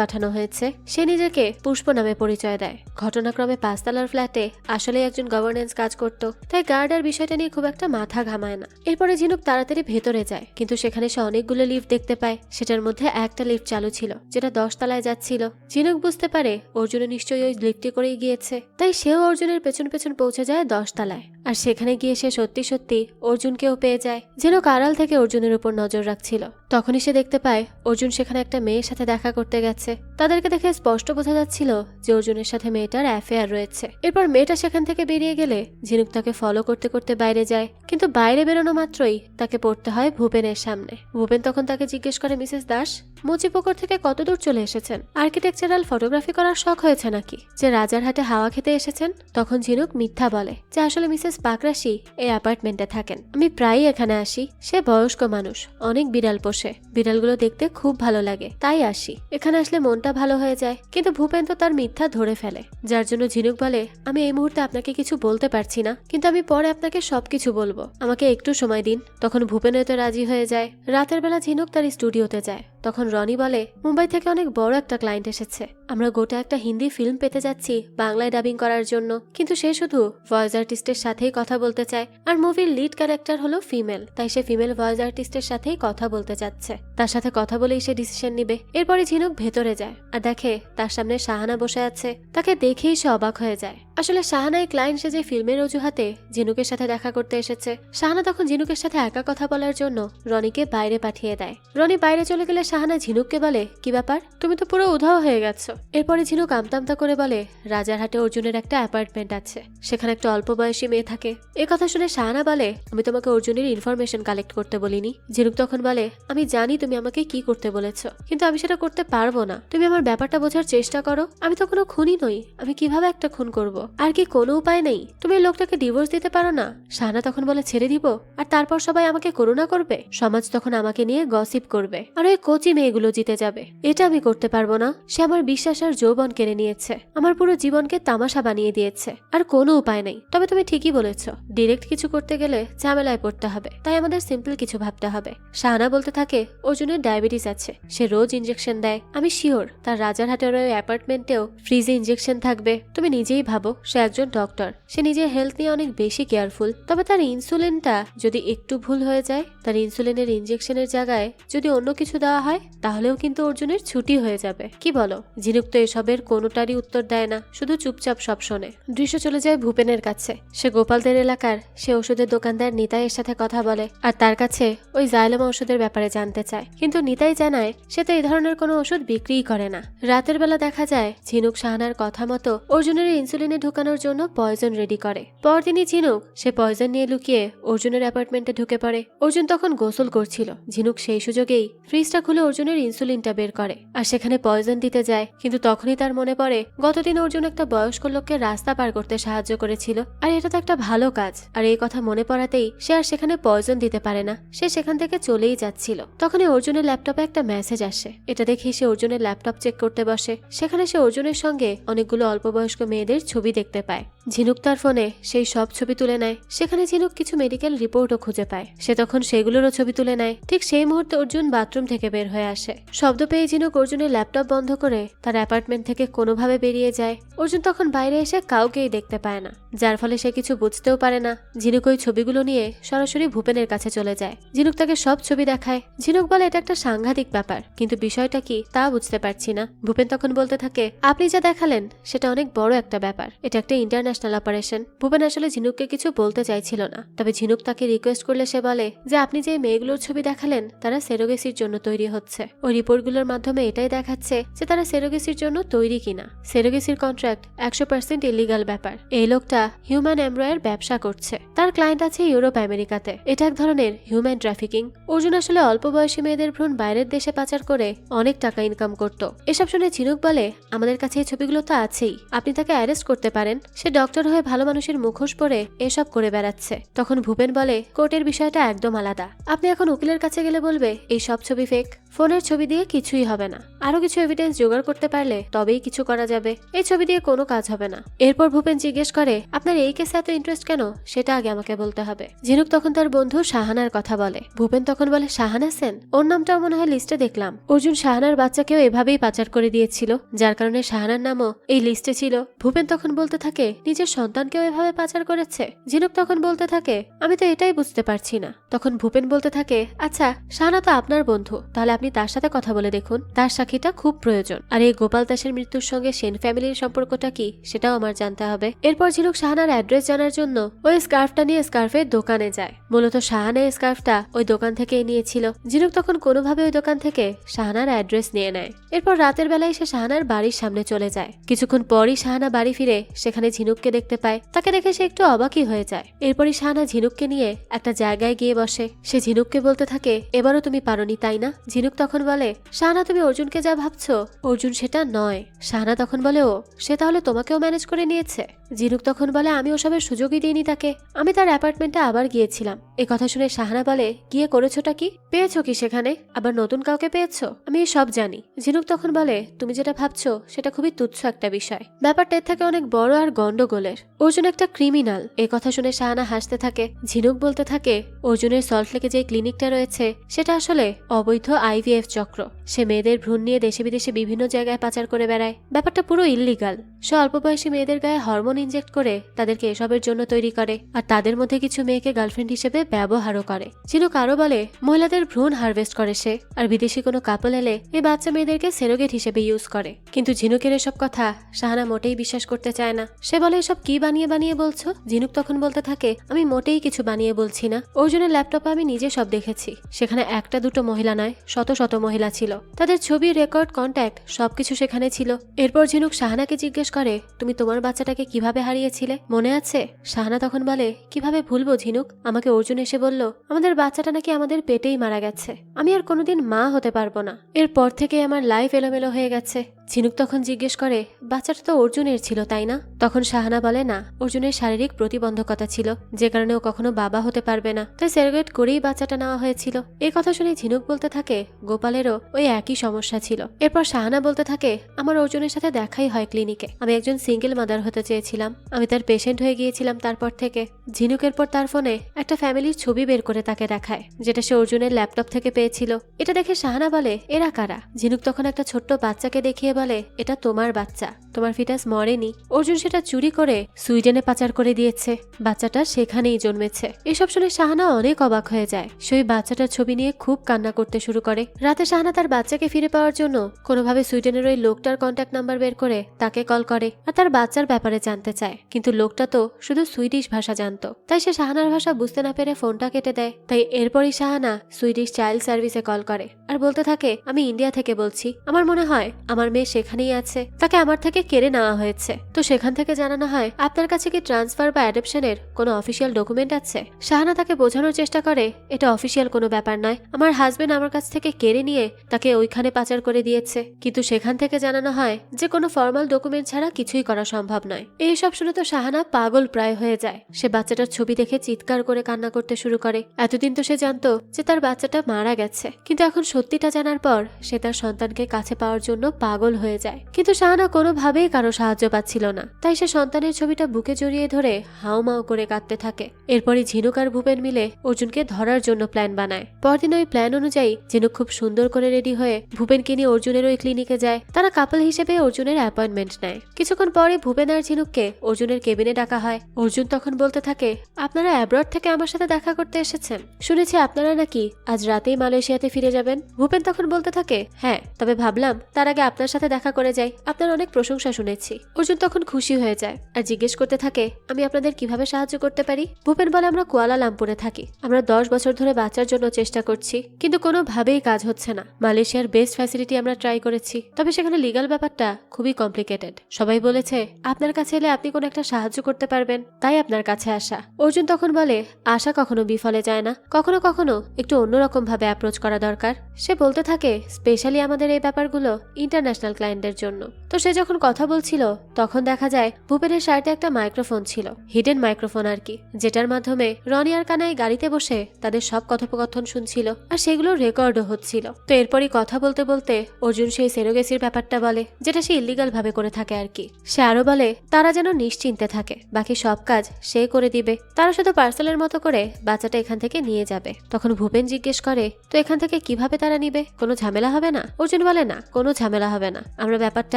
পাঠানো হয়েছে। সে নিজেকে পুষ্প নামে পরিচয় দেয়। ঘটনাক্রমে 5 তলার ফ্ল্যাটে আসলে একজন গভর্নেন্স কাজ করত, তাই গার্ড আর বিষয়টা নিয়ে খুব একটা মাথা ঘামায় না। এরপরে ঝিনুক তাড়াতাড়ি ভেতরে যায়, কিন্তু সেখানে সে অনেকগুলো লিফট দেখতে পায়। সেটার মধ্যে একটা লিফট চালু ছিল যেটা 10 তলায় যাচ্ছিল। ঝিনুক বুঝতে পারে অর্জুনের নিশ্চয়ই ওই লিফটে করেই গিয়েছে, তাই সেও অর্জুনের পেছন পেছন পৌঁছে যায় 10 তলায়। আর সেখানে গিয়ে সে সত্যি সত্যি অর্জুনকেও পেয়ে যায়। ঝিনুক আড়াল থেকে অর্জুনের উপর নজর রাখছিল। তখনই সে দেখতে পায় অর্জুন সেখানে একটা মেয়ের সাথে দেখা করতে গেছে। তাদেরকে দেখে স্পষ্ট বোঝা যাচ্ছিল যে অর্জুনের সাথে মেয়েটার অ্যাফেয়ার রয়েছে। এরপর মেয়েটা সেখান থেকে বেরিয়ে গেলে ঝিনুক তাকে ফলো করতে করতে বাইরে যায়, কিন্তু বাইরে বেরোনো মাত্রই তাকে পড়তে হয় ভূপেনের সামনে। ভূপেন তখন তাকে জিজ্ঞেস করে, মিসেস দাস, মুচিপুকুর থেকে কত দূর চলে এসেছেন? আর্কিটেকচারাল ফটোগ্রাফি করার শখ হয়েছে নাকি যে রাজারহাটে হাওয়া খেতে এসেছেন? তখন ঝিনুক মিথ্যা বলে যে আসলে মিসেস পাকরাশি এই অ্যাপার্টমেন্টে থাকেন, আমি প্রায়ই এখানে আসি। সে বয়স্ক মানুষ, অনেক বিড়াল পোষে, বিড়ালগুলো দেখতে খুব ভালো লাগে, তাই আসি। এখানে আসলে মনটা ভালো হয়ে যায়। কিন্তু ভূপেন তো তার মিথ্যা ধরে ফেলে, যার জন্য ঝিনুক বলে, আমি এই মুহূর্তে আপনাকে কিছু বলতে পারছি না, কিন্তু আমি পরে আপনাকে সবকিছু বলবো, আমাকে একটু সময় দিন। তখন ভূপেন তো রাজি হয়ে যায়। রাতের বেলা ঝিনুক তার স্টুডিওতে যায়। তখন রনি বলে, মুম্বাই থেকে অনেক বড় একটা ক্লায়েন্ট এসেছে, আমরা গোটা একটা হিন্দি ফিল্ম পেতে যাচ্ছি বাংলায় ডাবিং করার জন্য, কিন্তু সে শুধু ভয়েস আর্টিস্টের সাথেই কথা বলতে চায়, আর মুভির লিড ক্যারেক্টার হলো ফিমেল, তাই সে ফিমেল ভয়েস আর্টিস্টের সাথেই কথা বলতে চাচ্ছে। তার সাথে কথা বলেই সে ডিসিশন নিবে। এরপরে ঝিনুক ভেতরে যায় আর দেখে তার সামনে শাহানা বসে আছে। তাকে দেখেই সে অবাক হয়ে যায়। আসলে শাহানা এই ক্লায়েন্ট সেজে ফিল্মের অজুহাতে ঝিনুকের সাথে দেখা করতে এসেছে। শাহানা তখন ঝিনুকের সাথে একা কথা বলার জন্য রনিকে বাইরে পাঠিয়ে দেয়। রনি বাইরে চলে গেলে শাহানা ঝিনুককে বলে, কি ব্যাপার, তুমি তো পুরো উধাও হয়ে গেছো। এরপরে ঝিনুক আমতামতা করে বলে, রাজারহাটে অর্জুনের একটা অ্যাপার্টমেন্ট আছে, সেখানে একটা অল্প বয়সী মেয়ে থাকে। এ কথা শুনে শাহানা বলে, আমি তোমাকে অর্জুনের ইনফরমেশন কালেক্ট করতে বলিনি। ঝিনুক তখন বলে, আমি জানি তুমি আমাকে কি করতে বলেছো, কিন্তু আমি সেটা করতে পারবো না। তুমি আমার ব্যাপারটা বোঝার চেষ্টা করো, আমি তো কোনো খুনি নই, আমি কিভাবে একটা খুন করব? আর কি কোনো উপায় নেই? তুমি এই লোকটাকে ডিভোর্স দিতে পারো না? শাহানা তখন বলে, ছেড়ে দিব, আর তারপর সবাই আমাকে করুণা করবে, সমাজ তখন আমাকে নিয়ে গসিপ করবে, আর ওই কোচি মেয়েগুলো জিতে যাবে। এটা আমি করতে পারবো না। সে আমার বিশ্বাস আর যৌবন কেড়ে নিয়েছে, আমার পুরো জীবনকে তামাশা বানিয়ে দিয়েছে, আর কোনো উপায় নেই। তবে তুমি ঠিকই বলেছো, ডিরেক্ট কিছু করতে গেলে ঝামেলায় পড়তে হবে, তাই আমাদের সিম্পল কিছু ভাবতে হবে। শাহানা বলতে থাকে, অর্জুনের ডায়াবেটিস আছে, সে রোজ ইনজেকশন দেয়, আমি শিওর তার রাজারহাটের ওই অ্যাপার্টমেন্টেও ফ্রিজে ইনজেকশন থাকবে। তুমি নিজেই ভাবো, সে একজন ডক্টর, সে নিজের হেলথ নিয়ে অনেক বেশি কেয়ারফুল। তবে তার ইনসুলিনটা যদি একটু ভুল হয়ে যায়, তার ইনসুলিনের ইনজেকশনের জায়গায় যদি অন্য কিছু দেওয়া হয়, তাহলেও কিন্তু অর্জুনের ছুটি হয়ে যাবে। কি বলো? ঝিনুক ঝিনুক তো এসবের কোনোটারই উত্তর দেয় না, শুধু চুপচাপ সব শোনে। দৃশ্য চলে যায় ভূপেনের কাছে। সে গোপালদের এলাকার সে ওষুধের দোকানদার নিতাইয়ের সাথে কথা বলে আর তার কাছে ওই জাইলোমা ওষুধের ব্যাপারে জানতে চায়, কিন্তু নিতাই জানায় সে তো এই ধরনের কোনো ওষুধ বিক্রিই করে না। রাতের বেলা দেখা যায় ঝিনুক শাহানার কথা মতো অর্জুনের ইনসুলিনে ঢুকানোর জন্য পয়জন রেডি করে। পরদিনই ঝিনুক সে পয়জন নিয়ে লুকিয়ে অর্জুনের অ্যাপার্টমেন্টে ঢুকে পড়ে। অর্জুন তখন গোসল করছিল। ঝিনুক সেই সুযোগেই ফ্রিজটা খুলে অর্জুনের ইনসুলিনটা বের করে আর সেখানে পয়জন দিতে যায়, কিন্তু তখনই তার মনে পড়ে গতদিন অর্জুন একটা বয়স্ক লোককে রাস্তা পার করতে সাহায্য করেছিল, আর এটা তো একটা ভালো কাজ। আর এই কথা মনে পড়াতেই সে আর সেখানে পয়জন দিতে পারে না, সে সেখান থেকে চলেই যাচ্ছিল। তখনই অর্জুনের ল্যাপটপে একটা মেসেজ আসে। এটা দেখে সে অর্জুনের ল্যাপটপ চেক করতে বসে। সেখানে সে অর্জুনের সঙ্গে অনেকগুলো অল্প বয়স্ক মেয়েদের ছবি দেখতে পায়। ঝিনুক তার ফোনে সেই সব ছবি তুলে নেয়। সেখানে ঝিনুক কিছু মেডিকেল রিপোর্টও খুঁজে পায়। সে তখন সেগুলোরও ছবি তুলে নেয়। ঠিক সেই মুহূর্তে অর্জুন বাথরুম থেকে বের হয়ে আসে। শব্দ পেয়ে ঝিনুক অর্জুনের ল্যাপটপ বন্ধ করে তার অ্যাপার্টমেন্ট থেকে কোনোভাবে বেরিয়ে যায়। অর্জুন তখন বাইরে এসে কাউকেই দেখতে পায় না, যার ফলে সে কিছু বুঝতেও পারে না। ঝিনুক ওই ছবিগুলো নিয়ে সরাসরি ভূপেনের কাছে চলে যায়। ঝিনুক তাকে সব ছবি দেখায়। ঝিনুক বলে এটা একটা সাংঘাতিক ব্যাপার, কিন্তু বিষয়টা কি তা বুঝতে পারছি না। ভূপেন তখন বলতে থাকে, আপনি যা দেখালেন সেটা অনেক বড় একটা ব্যাপার, এটা একটা ইন্টারন্যাশনাল অপারেশন। ভূপেন আসলে ঝিনুককে কিছু বলতে চাইছিল না, তবে ঝিনুক তাকে রিকোয়েস্ট করলে সে বলে যে আপনি যে মেয়েগুলোর ছবি দেখালেন তারা সেরোগেসির জন্য তৈরি হচ্ছে। ওই রিপোর্টগুলোর মাধ্যমে এটাই দেখাচ্ছে যে তারা সেরোগেসির জন্য তৈরি কিনা। সেরোগেসির কন্ট্রাক্ট 100% ইলিগাল ব্যাপার। এই লোকটা হিউম্যান এমব্রয়ের ব্যবসা করছে। তার ক্লায়েন্ট আছে ইউরোপ আমেরিকাতে। এটা এক ধরনের হিউম্যান ট্রাফিকিং। অর্জুন আসলে অল্প বয়সী মেয়েদের ভ্রূণ বাইরের দেশে পাচার করে অনেক টাকা ইনকাম করত। এসব শুনে ঝিনুক বলে, আমাদের কাছে এই ছবিগুলো তো আছেই, আপনি তাকে অ্যারেস্ট করতে পারেন। সে ডক্টর হয়ে ভালো মানুষের মুখোশ পরে এসব করে বেড়াচ্ছে। তখন ভূপেন বলে, কোর্টের বিষয়টা একদম আলাদা। আপনি এখন উকিলের কাছে গেলে বলবে এই সব ছবি ফেক। ফোনের ছবি দিয়ে কিছুই হবে না, আরো কিছু এভিডেন্স জোগাড় করতে পারলে তবেই কিছু করা যাবে। এই ছবি দিয়ে কোনো কাজ হবে না। এরপর ভূপেন জিজ্ঞেস করে, আপনার এই কেসে এত ইন্টারেস্ট কেন, সেটা আগে আমাকে বলতে হবে। ঝিনুক তখন তার বন্ধু শাহানার কথা বলে। ভূপেন তখন বলে, শাহানা সেন, ওর নামটাও মনে হয় লিস্টে দেখলাম। অর্জুন শাহানার বাচ্চাকেও এভাবেই পাচার করে দিয়েছিল, যার কারণে শাহানার নামও এই লিস্টে ছিল। ভূপেন তখন বলতে থাকে, নিজের সন্তানকেও এভাবে পাচার করেছে। ঝিনুক তখন বলতে থাকে, আমি তো এটাই বুঝতে পারছি না। তখন ভূপেন বলতে থাকে, আচ্ছা শাহানা তো আপনার বন্ধু, তাহলে আপনি তার সাথে কথা বলে দেখুন, তার সাক্ষীটা খুব প্রয়োজন। আর এই গোপাল দাসের মৃত্যুর সঙ্গে সেন ফ্যামিলির সম্পর্কটা কি সেটাও আমার জানতে হবে। এরপর ঝিনুক শাহানার অ্যাড্রেস জানার জন্য ওই স্কার্ফটা নিয়ে স্কার্ফের দোকানে যায়। মূলত শাহানা এই স্কার্ফটা ওই দোকান থেকেই নিয়েছিল। ঝিনুক তখন কোনোভাবে ওই দোকান থেকে শাহানার অ্যাড্রেস নিয়ে নেয়। এরপর রাতের বেলায় সে শাহানার বাড়ির সামনে চলে যায়। কিছুক্ষণ পরই শাহানা বাড়ি ফিরে সেখানে ঝিনুককে দেখতে পায়। তাকে দেখে সে একটু অবাকই হয়ে যায়। এরপরই শাহানা ঝিনুককে নিয়ে একটা জায়গায় গিয়ে বসে। সে ঝিনুককে বলতে থাকে, এবারও তুমি পারোনি তাই না? ঝিনুক তখন বলে, শাহানা তুমি অর্জুনকে যা ভাবছো অর্জুন সেটা নয়। শাহানা তখন বলে, ও সে তাহলে তোমাকেও ম্যানেজ করে নিয়েছে? ঝিনুক তখন বলে, আমি ওসবের সুযোগই দিইনি তাকে, আমি তার অ্যাপার্টমেন্টে আবার গিয়েছিলাম। এই কথা শুনে শাহানা বলে, গিয়ে করেছোটা কি, পেয়েছো কি সেখানে, আবার নতুন কাউকে পেয়েছো? আমি সব জানি। ঝিনুক তখন বলে, তুমি যেটা ভাবছো সেটা খুবই তুচ্ছ একটা বিষয়, ব্যাপারটা এর থেকে অনেক বড় আর গন্ডগোলের। অর্জুন একটা ক্রিমিনাল। এই কথা শুনে শাহানা হাসতে থাকে। ঝিনুক বলতে থাকে, অর্জুনের সল্টলেকে যে ক্লিনিকটা রয়েছে সেটা আসলে অবৈধ আইভিএফ চক্র। সে মেয়েদের ভ্রূণ নিয়ে দেশে বিদেশে বিভিন্ন জায়গায় পাচার করে বেড়ায়। ব্যাপারটা পুরো ইল্লিগাল। সে অল্প বয়সী মেয়েদের গায়ে হরমোন ইনজেক্ট করে তাদেরকে এসবের জন্য তৈরি করে, আর তাদের মধ্যে কিছু মেয়েকে গার্লফ্রেন্ড হিসেবে ব্যবহারও করে। ঝিনুক আরো বলে, মহিলাদের ভ্রূণ হারভেস্ট করে সে, আর বিদেশি কোনো কাপল এলে এই বাচ্চা মেয়েদেরকে সেরোগেট হিসেবে ইউজ করে। কিন্তু ঝিনুকের এসব কথা শাহানা মোটেই বিশ্বাস করতে চায় না। সে বলে, এসব কি বানিয়ে বানিয়ে বলছো? ঝিনুক তখন বলতে থাকে, আমি মোটেই কিছু বানিয়ে বলছি না। অর্জুনের ল্যাপটপে আমি নিজে সব দেখেছি। সেখানে একটা দুটো মহিলা নয়, শত শত মহিলা ছিল। তাদের ছবি, রেকর্ড, কন্ট্যাক্ট সবকিছু সেখানে ছিল। এরপর ঝিনুক শাহানাকে জিজ্ঞেস করে, তুমি তোমার বাচ্চাটাকে কিভাবে হারিয়েছিলে, মনে আছে? শাহানা তখন বলে, কিভাবে ভুলবো ঝিনুক, আমাকে অর্জুন এসে বলল আমাদের বাচ্চাটা নাকি আমাদের পেটেই মারা গেছে, আমি আর কোনোদিন মা হতে পারবো না। এরপর থেকে আমার লাইফ এলোমেলো হয়ে গেছে। ঝিনুক তখন জিজ্ঞেস করে, বাচ্চাটা তো অর্জুনের ছিল তাই না? তখন শাহানা বলে, না, অর্জুনের শারীরিক প্রতিবন্ধকতা ছিল, যে কারণে ও কখনো বাবা হতে পারবে না, তাই সেরোগেট করেই বাচ্চাটা নেওয়া হয়েছিল। এই কথা শুনে ঝিনুক বলতে থাকে, গোপালেরও ওই একই সমস্যা ছিল। এরপর শাহানা বলতে থাকে, আমার অর্জুনের সাথে দেখাই হয় ক্লিনিকে। আমি একজন সিঙ্গেল মাদার হতে চেয়েছিলাম, আমি তার পেশেন্ট হয়ে গিয়েছিলাম তারপর থেকে। ঝিনুকের পর তার ফোনে একটা ফ্যামিলির ছবি বের করে তাকে দেখায়, যেটা সে অর্জুনের ল্যাপটপ থেকে পেয়েছিল। এটা দেখে শাহানা বলে, এরা কারা? ঝিনুক তখন একটা ছোট্ট বাচ্চাকে দেখিয়ে বলে, এটা তোমার বাচ্চা, তোমার ফিটাস মরেনি, অর্জুন সেটা চুরি করে সুইডেনে পাচার করে দিয়েছে, বাচ্চাটা সেখানেই জন্মেছে। এসব শুনে শাহানা অনেক অবাক হয়ে যায়। সেই বাচ্চাটার ছবি নিয়ে খুব কান্না করতে শুরু করে। রাতে শাহানা তার বাচ্চাকে ফিরে পাওয়ার জন্য কোনোভাবে সুইডেনের ওই লোকটার কন্ট্যাক্ট নাম্বার বের করে তাকে কল করে আর তার বাচ্চার ব্যাপারে জানতে চায়। কিন্তু লোকটা তো শুধু সুইডিশ ভাষা জানতো, তাই সে শাহানার ভাষা বুঝতে না পেরে ফোনটা কেটে দেয়। তাই এরপরই শাহানা সুইডিশ চাইল্ড সার্ভিসে কল করে আর বলতে থাকে, আমি ইন্ডিয়া থেকে বলছি, আমার মনে হয় আমার মেয়ে সেখানেই আছে, তাকে আমার থেকে কেড়ে নেওয়া হয়েছে। তো সেখান থেকে জানানো হয়, আপনার কাছে কি ট্রান্সফার বা অ্যাডপশনের কোনো অফিসিয়াল ডকুমেন্ট আছে? শাহানা তাকে বোঝানোর চেষ্টা করে, এটা অফিসিয়াল কোনো ব্যাপার নয়, আমার হাজবেন্ড আমার কাছ থেকে কেড়ে নিয়ে তাকে ওইখানে পাচার করে দিয়েছে। কিন্তু সেখান থেকে জানানো হয় যে কোনো ফর্মাল ডকুমেন্ট ছাড়া কিছুই করা সম্ভব নয়। এইসব শুনে তো শাহানা পাগল প্রায় হয়ে যায়। সে বাচ্চাটার ছবি দেখে চিৎকার করে কান্না করতে শুরু করে। এতদিন তো সে জানতো যে তার বাচ্চাটা মারা গেছে, কিন্তু এখন সত্যিটা জানার পর সে তার সন্তানকে কাছে পাওয়ার জন্য পাগল হয়ে যায়। কিন্তু শাহানা কোনোভাবেই কারো সাহায্য পাচ্ছিল না, তাই সে সন্তানের ছবিটা বুকে জড়িয়ে ধরে হাউমাউ করে কাঁদতে থাকে। এরপরই ঝিনুক আর ভূপেন মিলে অর্জুনকে ধরার জন্য প্ল্যান বানায়। পরদিন ওই প্ল্যান অনুযায়ী ঝিনুক খুব সুন্দর করে রেডি হয়ে ভূপেনকে নিয়ে অর্জুনের ওই ক্লিনিকে যায়। তারা কাপল হিসেবে অর্জুনের অ্যাপয়েন্টমেন্ট নেয়। কিছুক্ষণ পরে ভূপেন আর ঝিনুককে অর্জুনের কেবিনে ডাকা হয়। অর্জুন তখন বলতে থাকে, আপনারা অ্যাব্রড থেকে আমার সাথে দেখা করতে এসেছেন, শুনেছি আপনারা নাকি আজ রাতেই মালয়েশিয়াতে ফিরে যাবেন। ভূপেন তখন বলতে থাকে, হ্যাঁ, তবে ভাবলাম তার আগে আপনার সাথে দেখা করে যাই, আপনার অনেক প্রশংসা শুনেছি। অর্জুন তখন খুশি হয়ে যায় আর জিজ্ঞেস করতে থাকে, আমি আপনাদের কিভাবে সাহায্য করতে পারি? ভূপেন বলে, আমরা কুয়ালালামপুরে থাকি, আমরা 10 বছর ধরে বাচ্চার জন্য চেষ্টা করছি, কিন্তু কোনোভাবেই কাজ হচ্ছে না। মালয়েশিয়ার বেস্ট ফ্যাসিলিটি আমরা ট্রাই করেছি, তবে সেখানে লিগ্যাল ব্যাপারটা খুবই কমপ্লিকেটেড। সবাই বলেছে আপনার কাছে এলে আপনি কোনো একটা সাহায্য করতে পারবেন, তাই আপনার কাছে আসা। অর্জুন তখন বলে, আশা কখনো বিফলে যায় না, কখনো কখনো একটু অন্যরকম ভাবে অ্যাপ্রোচ করা দরকার। সে বলতে থাকে, স্পেশালি আমাদের এই ব্যাপারগুলো ইন্টারন্যাশনাল ক্লায়েন্টদের জন্য। তো সে যখন কথা বলছিল তখন দেখা যায় ভূপেনের শার্টে একটা মাইক্রোফোন ছিল, হিডেন মাইক্রোফোন আর কি, যেটার মাধ্যমে রনি আর কানাই গাড়িতে বসে তাদের সব কথোপকথন শুনছিল আর সেগুলো রেকর্ডও হচ্ছিল। তো এরপরই কথা বলতে বলতে অর্জুন সেই সেরোগেসির ব্যাপারটা বলে, যেটা সে ইলিগাল ভাবে করে থাকে আর কি। সে আরো বলে তারা যেন নিশ্চিন্তে থাকে, বাকি সব কাজ সে করে দিবে, তারা শুধু পার্সেলের মতো করে বাচ্চাটা এখান থেকে নিয়ে যাবে। তখন ভূপেন জিজ্ঞেস করে, তো এখান থেকে কিভাবে তারা নিবে, কোনো ঝামেলা হবে না? অর্জুন বলে, না, কোনো ঝামেলা হবে না, আমরা ব্যাপারটা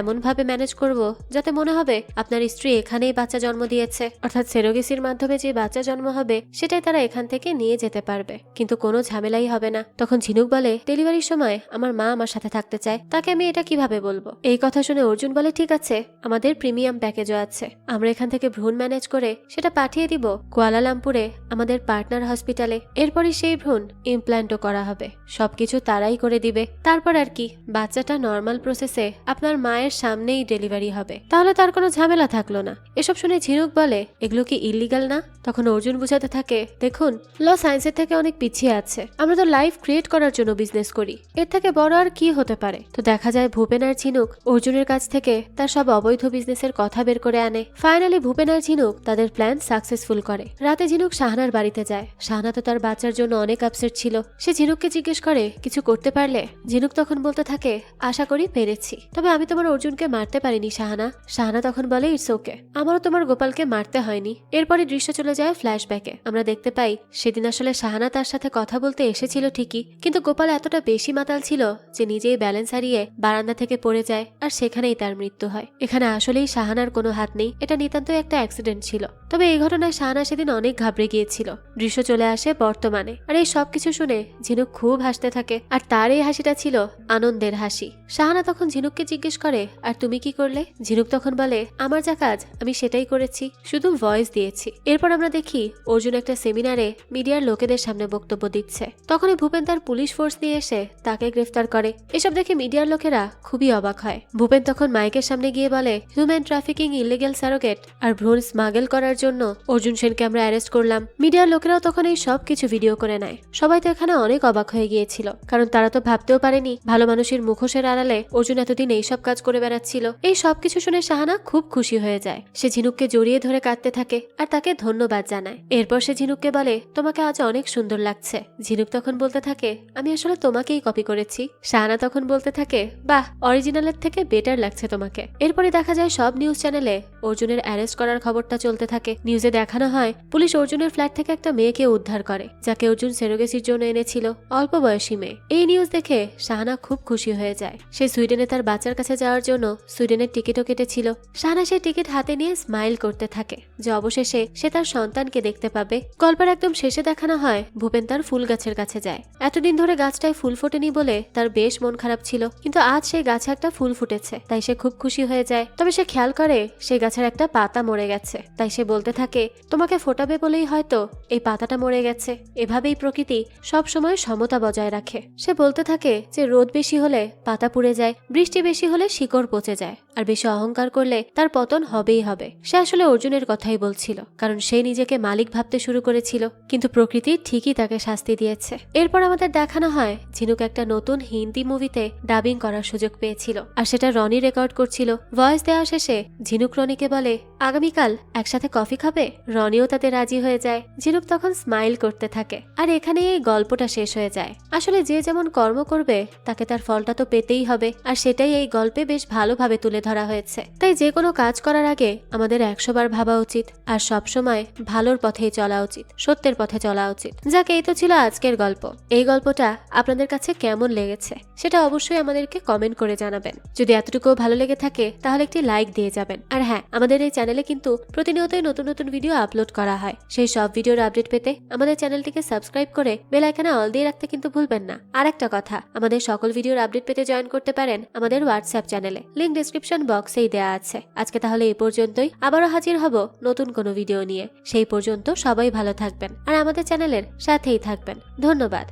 এমন ভাবে ম্যানেজ করব যাতে মনে হবে আপনার স্ত্রী এখানেই বাচ্চা জন্ম দিয়েছে, অর্থাৎ সেরোগেসির মাধ্যমে যে বাচ্চা জন্ম হবে সেটাই তারা এখান থেকে নিয়ে যেতে পারবে, কিন্তু কোনো ঝামেলাই হবে না। তখন ঝিনুক বলে, ডেলিভারির সময় আমার মা আমার সাথে থাকতে চায়, তাকে আমি এটা কিভাবে বলবো? এই কথা শুনে অর্জুন বলে, ঠিক আছে, আমাদের প্রিমিয়াম প্যাকেজও আছে, আমরা এখান থেকে ভ্রূণ ম্যানেজ করে সেটা পাঠিয়ে দিব কুয়ালালামপুরে আমাদের পার্টনার হসপিটালে। এরপরই সেই ভ্রূণ ইমপ্ল্যান্টও করা হবে, সবকিছু তারাই করে দিবে। তারপর আর কি, বাচ্চাটা নর্মাল প্রসেসে আপনার মায়ের সামনেই ডেলিভারি হবে, তাহলে তার কোনো ঝামেলা থাকলো না। এসব শুনে ঝিনুক বলে, এগুলো কি ইলিগাল না? তখন অর্জুন বুঝাতে থাকে, দেখুন, ল সায়েন্সের থেকে অনেক পিছিয়ে আছে, আমরা তো লাইফ ক্রিয়েট করার জন্য বিজনেস করি, এর থেকে বড় আর কি হতে পারে? তো দেখা যায় ভূপেন আর ঝিনুক অর্জুনের কাছ থেকে তার সব অবৈধ বিজনেসের কথা বের করে আনে। ফাইনালি ভূপেন আর ঝিনুক তাদের প্ল্যান সাকসেসফুল করে। রাতে ঝিনুক শাহানার বাড়িতে যায়। শাহানা তো তার বাচ্চার জন্য অনেক আপসেট ছিল। সে ঝিনুককে জিজ্ঞেস করে, কিছু করতে পারলে? ঝিনুক তখন বলতে থাকে, আশা করি পেরেছি, তবে আমি তোমার অর্জুনকে মারতে পারিনি শাহানা। শাহানা তখন বলে, ইটস ওকে, আমারও তোমার গোপালকে মারতে হয়নি। এরপরে দৃশ্য চলে যায় ফ্ল্যাশব্যাকে। আমরা দেখতে পাই সেদিন আসলে শাহানা তার সাথে কথা বলতে এসেছিল ঠিকই, কিন্তু গোপাল এতটা বেশি মাতাল ছিল যে নিজেই ব্যালেন্স হারিয়ে বারান্দা থেকে পড়ে যায় আর সেখানেই তার মৃত্যু হয়। এখানে আসলেই শাহানার কোনো হাত নেই, এটা নিতান্তই একটা অ্যাক্সিডেন্ট ছিল। তবে এই ঘটনায় শাহানা সেদিন অনেক ঘাবড়ে গিয়েছিল। দৃশ্য চলে আসে বর্তমানে, আর এই সবকিছু শুনে ঝিনুক খুব হাসতে থাকে, আর তার এই হাসিটা ছিল আনন্দের হাসি। শাহানা তখন ঝিনুককে জিজ্ঞেস করে, আর তুমি কি করলে? ঝিনুক তখন বলে, আমার যা কাজ আমি সেটাই করেছি, শুধু ভয়েস দিয়েছি। এরপর আমরা দেখি অর্জুন একটা সেমিনারে মিডিয়ার লোকেদের সামনে বক্তব্য দিচ্ছে। তখনই ভূপেন তার পুলিশ ফোর্স নিয়ে এসে তাকে গ্রেফতার করে। এসব দেখে মিডিয়ার লোকেরা খুবই অবাক হয়। ভূপেন তখন মাইকের সামনে গিয়ে বলে, হিউম্যান ট্রাফিকিং, ইলিগেল সারোগেট আর ভ্রূণ স্মাগল করার জন্য অর্জুন সেনকে আমরা অ্যারেস্ট করলাম। মিডিয়ার লোকেরাও তখন এই সব কিছু ভিডিও করে নেয়। সবাই তো এখানে অনেক অবাক হয়ে গিয়েছিল, কারণ তারা তো ভাবতেও পারেনি ভালো মানুষের মুখোশের আড়ালে অর্জুন এতদিন এইসব কাজ করে বেড়াচ্ছিল। এই সবকিছু শুনে শাহানা খুব খুশি হয়ে যায়। সে ঝিনুককে জড়িয়ে ধরে কাঁদতে থাকে আর তাকে ধন্যবাদ জানায়। এরপর সে ঝিনুককে বলে, তোমাকে আজ অনেক সুন্দর লাগছে। ঝিনুক তখন বলতে থাকে, আমি আসলে তোমাকেই কপি করেছি। শাহানা তখন বলতে থাকে, বাহ, অরিজিনালের থেকে বেটার লাগছে তোমাকে। এরপরে দেখা যায় সব নিউজ চ্যানেলে অর্জুনের অ্যারেস্ট করার খবরটা চলতে থাকে। নিউজে দেখানো হয় পুলিশ অর্জুনের ফ্ল্যাট থেকে একটা মেয়েকে উদ্ধার করে, যাকে অর্জুন সেরোগেসির জন্য এনেছিল, অল্প বয়সী মেয়ে। এই নিউজ দেখে শাহানা খুব খুশি হয়ে যায়। সে সুইডেনে তার বাচ্চার কাছে যাওয়ার জন্য সুইডেনে ট্রেনের টিকিটও কেটেছিল। শাহানা সেই টিকিট হাতে নিয়ে স্মাইল করতে থাকে যে অবশেষে সে তার সন্তানকে দেখতে পাবে। গল্পের একদম শেষে দেখানো হয় ভূপেন তার ফুল গাছের কাছে যায়। এতদিন ধরে গাছটায় ফুল ফোটেনি বলে তার বেশ মন খারাপ ছিল, কিন্তু আজ সেই গাছে একটা ফুল ফুটেছে, তাই সে খুব খুশি হয়ে যায়। তবে সে খেয়াল করে সেই গাছের একটা পাতা মরে গেছে, তাই সে বলতে থাকে তোমাকে ফোটাবে বলেই হয়তো এই পাতাটা মরে গেছে। এভাবেই প্রকৃতি সব সময় সমতা বজায় রাখে। সে বলতে থাকে যে রোদ বেশি হলে পাতা পুড়ে যায়, বৃষ্টি বেশি হলে শিকড় পচে যায়, আর বেশি অহংকার করলে তার পতন হবেই হবে। সে আসলে অর্জুনের কথাই বলছিল, কারণ সে নিজেকে মালিক ভাবতে শুরু করেছিল, কিন্তু প্রকৃতি ঠিকই তাকে শাস্তি দিয়েছে। এরপর আমাদের দেখানো হয় ঝিনুক একটা নতুন হিন্দি মুভিতে ডাবিং করার সুযোগ পেয়েছিল, আর সেটা রনি রেকর্ড করছিল। ভয়েস দেওয়া শেষে ঝিনুক রনিকে বলে আগামীকাল একসাথে কফি খাবে। রনিও তাতে রাজি হয়ে যায়। ঝিনুক তখন স্মাইল করতে থাকে, আর এখানেই এই গল্পটা শেষ হয়ে যায়। আসলে যে যেমন কর্ম করবে তাকে তার ফলটা তো পেতেই হবে, আর সেটাই এই গল্পে বেশ ভালোভাবে তুলে ধরা হয়েছে। তাই যে কোনো কাজ করার আগে আমাদের 100 বার ভাবা উচিত, আর সবসময় ভালোর পথেই চলা উচিত, সত্যের পথে চলা উচিত। যাক, এই তো ছিল আজকের গল্প। এই গল্পটা আপনাদের কাছে কেমন লেগেছে সেটা অবশ্যই আমাদেরকে কমেন্ট করে জানাবেন। যদি এতটুকুও ভালো লেগে থাকে তাহলে একটি লাইক দিয়ে যাবেন। আর হ্যাঁ, আমাদের এই চ্যানেলে কিন্তু প্রতিনিয়তই নতুন নতুন ভিডিও আপলোড করা হয়। সেই সব ভিডিওর আপডেট পেতে আমাদের চ্যানেলটিকে সাবস্ক্রাইব করে বেল আইকনে অল দিয়ে রাখতে কিন্তু ভুলবেন না। আর একটা কথা, আমাদের সকল ভিডিওর আপডেট পেতে জয়েন করতে পারেন আমাদের হোয়াটসঅ্যাপ চ্যানেলে, লিংক ডেসক্রিপশন বক্সেই দেওয়া আছে। আজকে তাহলে এই পর্যন্তই, আবারও হাজির হব নতুন কোনো ভিডিও নিয়ে। সেই পর্যন্ত সবাই ভালো থাকবেন আর আমাদের চ্যানেলের সাথেই থাকবেন। ধন্যবাদ।